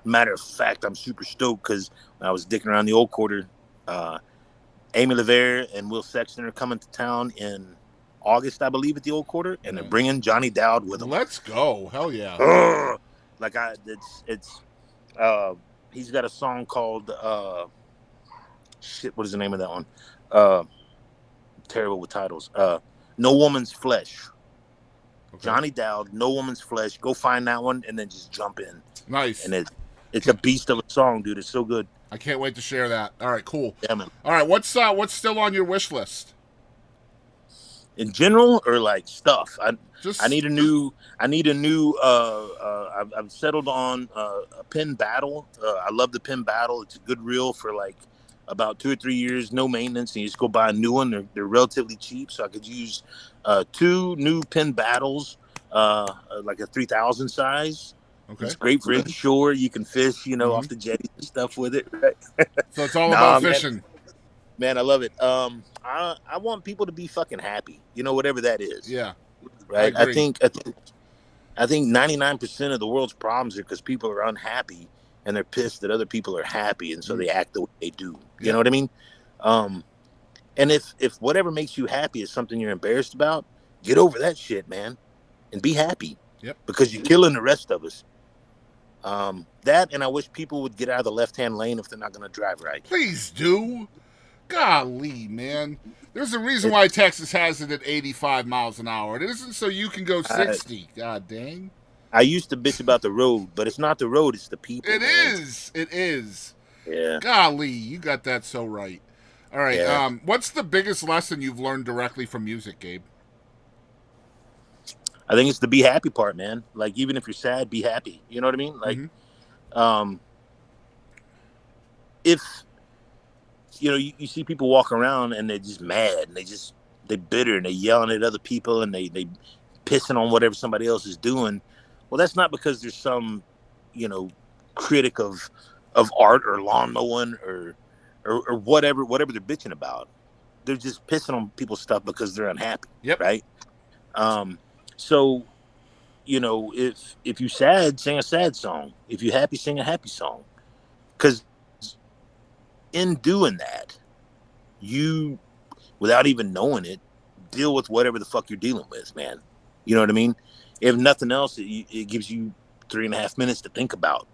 Matter of fact, I'm super stoked because when I was dicking around the Old Quarter, Amy LeVere and Will Sexton are coming to town in August, I believe, at the Old Quarter, and they're bringing Johnny Dowd with them. Let's go. Hell yeah. He's got a song called what is the name of that one? Terrible with titles. No Woman's Flesh. Okay. Johnny Dowd, No Woman's Flesh. Go find that one and then just jump in. Nice. And it's a beast of a song, dude. It's so good. I can't wait to share that. All right, cool. Yeah, man. All right, what's still on your wish list? in general, or like stuff. I Just need a new. I need a new. I've settled on a pen battle. I love the pen battle. It's a good reel for like about 2 or 3 years, no maintenance, and you just go buy a new one. They're relatively cheap, so I could use 2 new pen battles, like a 3000 size. okay. It's great for inshore. You can fish, off Mhm. the jetty and stuff with it. Right? So it's all Nah, about man. fishing. Man, I love it. I want people to be fucking happy. Whatever that is. Yeah, I Right. I agree. think 99% of the world's problems are because people are unhappy and they're pissed that other people are happy, and so they act the way they do. You Yep. know what I mean? And if whatever makes you happy is something you're embarrassed about, get over that shit, man, and be happy. Yep. Because you're killing the rest of us. That, and I wish people would get out of the left-hand lane if they're not going to drive right. Please do. Golly, man. There's a reason why Texas has it at 85 miles an hour. It isn't so you can go 60. God dang. I used to bitch about the road, but it's not the road, it's the people. It man. is. It is. Yeah. Golly, you got that so right. All right. Yeah. What's the biggest lesson you've learned directly from music, Gabe? I think it's the be happy part, man. Like, even if you're sad, be happy. You know what I mean? Like, if you see people walk around and they're just mad and they're bitter and they're yelling at other people and they pissing on whatever somebody else is doing. Well, that's not because there's some, critic of art or lawn mowing or whatever they're bitching about. They're just pissing on people's stuff because they're unhappy. Yep. Right. So, if you sad, sing a sad song. If you're happy, sing a happy song. Because in doing that, you, without even knowing it, deal with whatever the fuck you're dealing with, man. You know what I mean? If nothing else, it gives you 3.5 minutes to think about.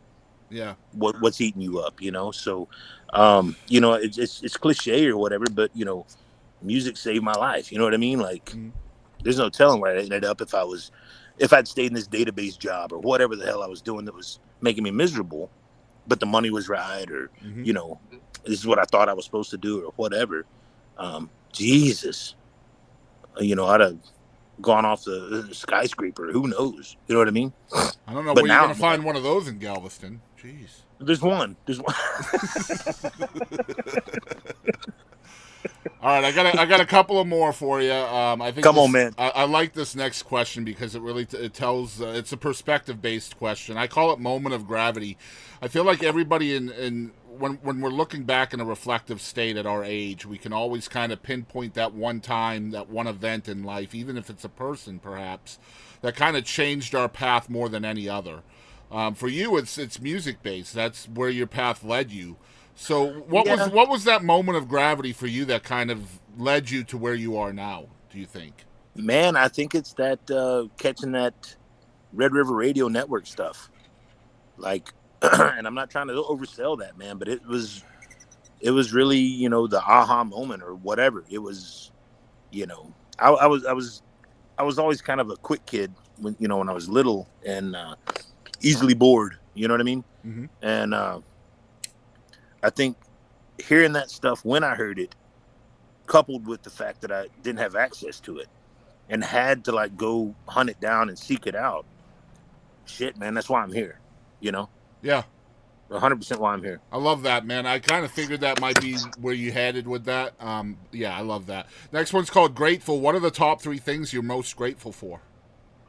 Yeah. What's eating you up, So, it's cliche or whatever, but music saved my life. You know what I mean? Like, there's no telling where I ended up if I'd stayed in this database job or whatever the hell I was doing that was making me miserable, but the money was right, or this is what I thought I was supposed to do, or whatever. Jesus, I'd have gone off the skyscraper. Who knows? You know what I mean? I don't know But where you're now going to find one of those in Galveston. Jeez. There's one. All right, I got a couple of more for you. I think Come on, man. I like this next question because it really it tells. It's a perspective based question. I call it moment of gravity. I feel like everybody when we're looking back in a reflective state at our age, we can always kind of pinpoint that one time, that one event in life, even if it's a person, perhaps, that kind of changed our path more than any other. For you, it's music based. That's where your path led you. So what was that moment of gravity for you that kind of led you to where you are now, do you think? Man, I think it's that catching that Red River Radio Network stuff. Like, and I'm not trying to oversell that, man, but it was really, the aha moment or whatever. It was, I was always kind of a quick kid when I was little and easily bored, you know what I mean? Mm-hmm. And I think hearing that stuff when I heard it, coupled with the fact that I didn't have access to it and had to like go hunt it down and seek it out. Shit, man, that's why I'm here, Yeah. 100% why I'm here. I love that, man. I kind of figured that might be where you headed with that. Yeah, I love that. Next one's called Grateful. What are the top 3 things you're most grateful for?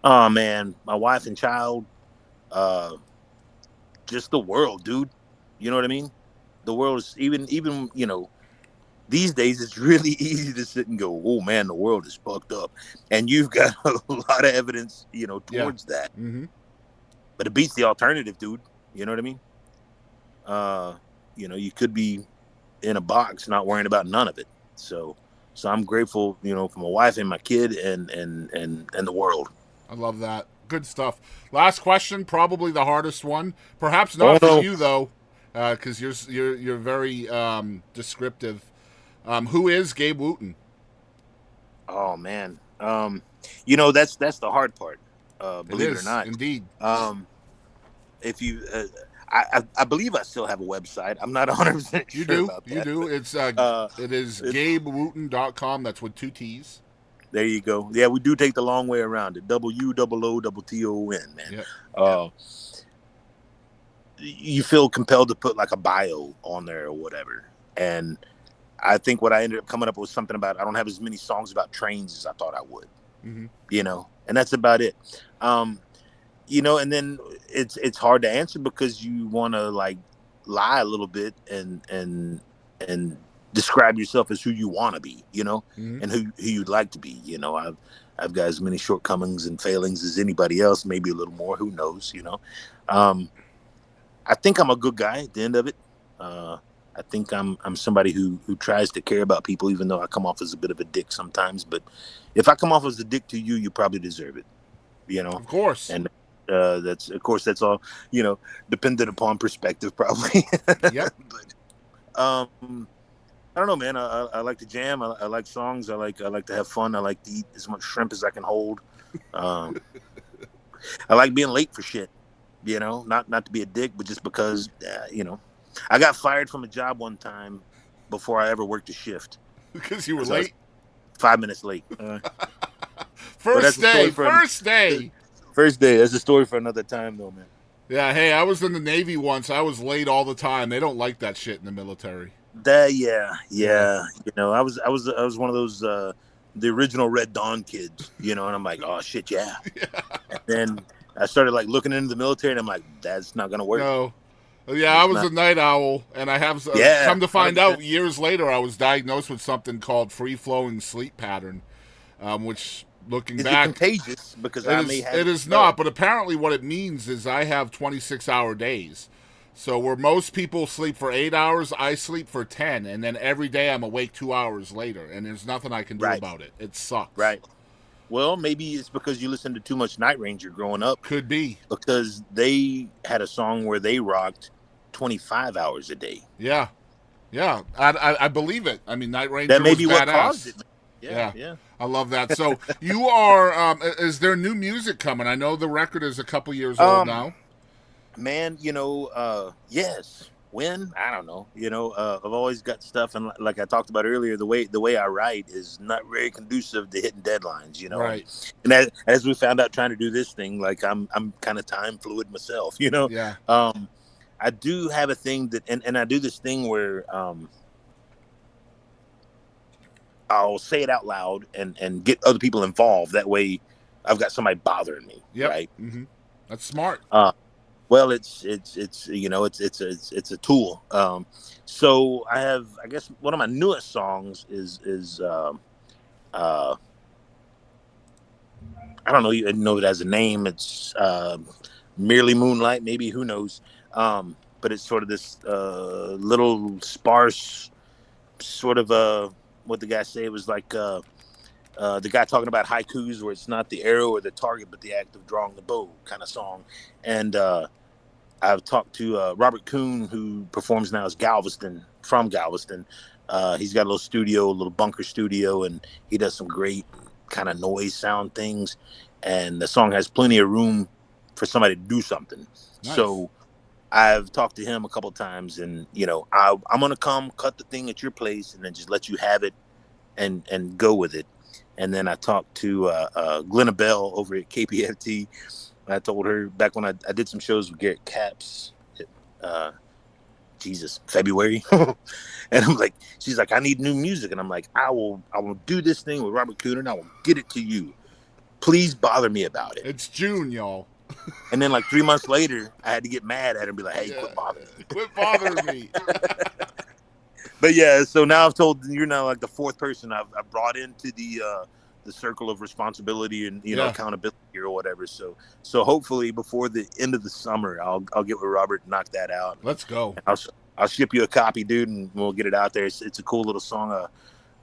Oh, man, my wife and child, just the world, dude. You know what I mean? The world is even, these days it's really easy to sit and go, oh man, the world is fucked up. And you've got a lot of evidence, towards that. Mm-hmm. But it beats the alternative, dude. You know what I mean? You could be in a box not worrying about none of it. So I'm grateful, for my wife and my kid and the world. I love that. Good stuff. Last question, probably the hardest one. Perhaps not for you though, because you're very descriptive. Who is Gabe Wootten? Oh man, that's the hard part. Believe it or not, indeed. If you, I believe I still have a website. I'm not 100% sure about that. You do. It's it is GabeWootten.com. That's with 2 T's. There you go. Yeah, we do take the long way around it. WOOTON, man. Yep. You feel compelled to put like a bio on there or whatever. And I think what I ended up coming up with was something about I don't have as many songs about trains as I thought I would. Mm-hmm. You know, and that's about it. You know, and then it's hard to answer because you want to like lie a little bit and describe yourself as who you want to be, you know, Mm-hmm. and who you'd like to be. You know, I've got as many shortcomings and failings as anybody else, maybe a little more, who knows, you know. I think I'm a good guy at the end of it. I think I'm somebody who tries to care about people, even though I come off as a bit of a dick sometimes. But if I come off as a dick to you, you probably deserve it, you know. Of course. And that's all, you know, dependent upon perspective, probably. Yep. But I don't know, man. I like to jam. I like songs. I like to have fun. I like to eat as much shrimp as I can hold. I like being late for shit. You know, not to be a dick, but just because, you know, I got fired from a job one time before I ever worked a shift. Because you were So I was late. 5 minutes late. First day. First day. First day. That's a story for another time, though, man. Yeah. Hey, I was in the Navy once. I was late all the time. They don't like that shit in the military. Yeah. You know, I was one of those the original Red Dawn kids. You know, and I'm like, oh shit, yeah. And then I started like looking into the military, and I'm like, that's not gonna work. No. Yeah, I was a night owl, and I have come to find 100%. out years later I was diagnosed with something called free-flowing sleep pattern, which, looking Is back, it contagious? Because I may have it is not, but apparently what it means is I have 26-hour days. So where most people sleep for 8 hours, I sleep for 10, and then every day I'm awake 2 hours later, and there's nothing I can do about it. It sucks. Right. Well, maybe it's because you listened to too much Night Ranger growing up. Could be. Because they had a song where they rocked 25 hours a day. Yeah. Yeah. I believe it. I mean, Night Ranger That may was be what badass. caused it. Yeah. I love that. So you are, is there new music coming? I know the record is a couple years old now. Man, you know, yes. When? I don't know. You know, I've always got stuff, and like I talked about earlier, the way I write is not very conducive to hitting deadlines. You know, Right? And as we found out trying to do this thing, like I'm kind of time fluid myself. You know. Yeah. I do have a thing that, and I do this thing where I'll say it out loud and get other people involved. That way, I've got somebody bothering me. Yep. Right. Mm-hmm. That's smart. Well, it's you know, it's a tool. So I have, I guess one of my newest songs is I don't know, you know it has a name. It's Merely Moonlight, maybe, who knows. But it's sort of this little sparse sort of what the guy say, it was like the guy talking about haikus where it's not the arrow or the target but the act of drawing the bow kind of song. And I've talked to Robert Kuhn, who performs now as Galveston, from Galveston. He's got a little studio, a little bunker studio, and he does some great kind of noise sound things. And the song has plenty of room for somebody to do something. Nice. So I've talked to him a couple of times, and, you know, I'm going to come cut the thing at your place and then just let you have it and go with it. And then I talked to Glenna Bell over at KPFT. I told her back when I did some shows with Garrett Capps, February. And I'm like, she's like, I need new music. And I'm like, I will do this thing with Robert Kuhn and I will get it to you. Please bother me about it. It's June, y'all. And then like 3 months later, I had to get mad at her and be like, hey, quit bothering me. Quit bothering me. But yeah, so now I've told, you're now like the fourth person I've brought into the circle of responsibility and, you know, accountability or whatever. So hopefully before the end of the summer, I'll get with Robert and knock that out. Let's go. I'll ship you a copy, dude, and we'll get it out there. It's a cool little song.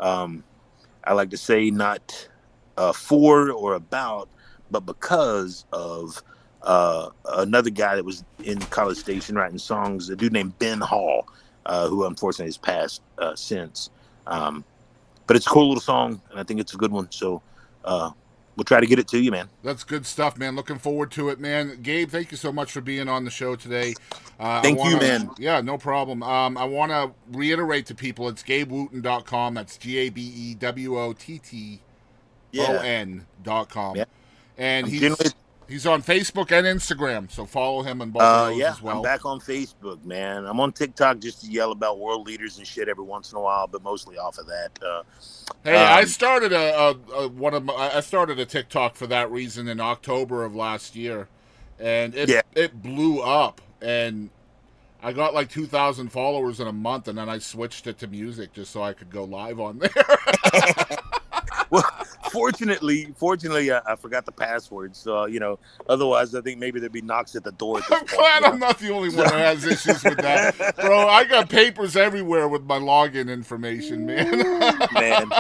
I like to say not for or about, but because of another guy that was in College Station writing songs, a dude named Ben Hall, who unfortunately has passed since. But it's a cool little song, and I think it's a good one. So we'll try to get it to you, man. That's good stuff, man. Looking forward to it, man. Gabe, thank you so much for being on the show today. Thank you, man. Yeah, no problem. I want to reiterate to people, it's GabeWootten.com. That's GabeWootten.com. Yeah. ON.com. Yeah. And I'm he's generally- he's on Facebook and Instagram, so follow him on both of those yeah, as well. I'm back on Facebook, man. I'm on TikTok just to yell about world leaders and shit every once in a while, but mostly off of that. Hey, I started I started a TikTok for that reason in October of last year, and it blew up, and I got like 2,000 followers in a month, and then I switched it to music just so I could go live on there. Well, fortunately, I forgot the password. So, otherwise, I think maybe there'd be knocks at the door. At this I'm point, glad I'm not the only one that has issues with that, bro. I got papers everywhere with my login information, man.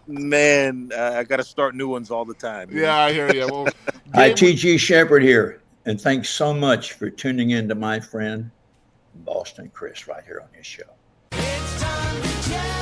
man, I got to start new ones all the time. Yeah, I hear you. Well, Hi, Gabe, T.G. Shepherd here, and thanks so much for tuning in to my friend Boston Chris right here on this show. It's time to jam.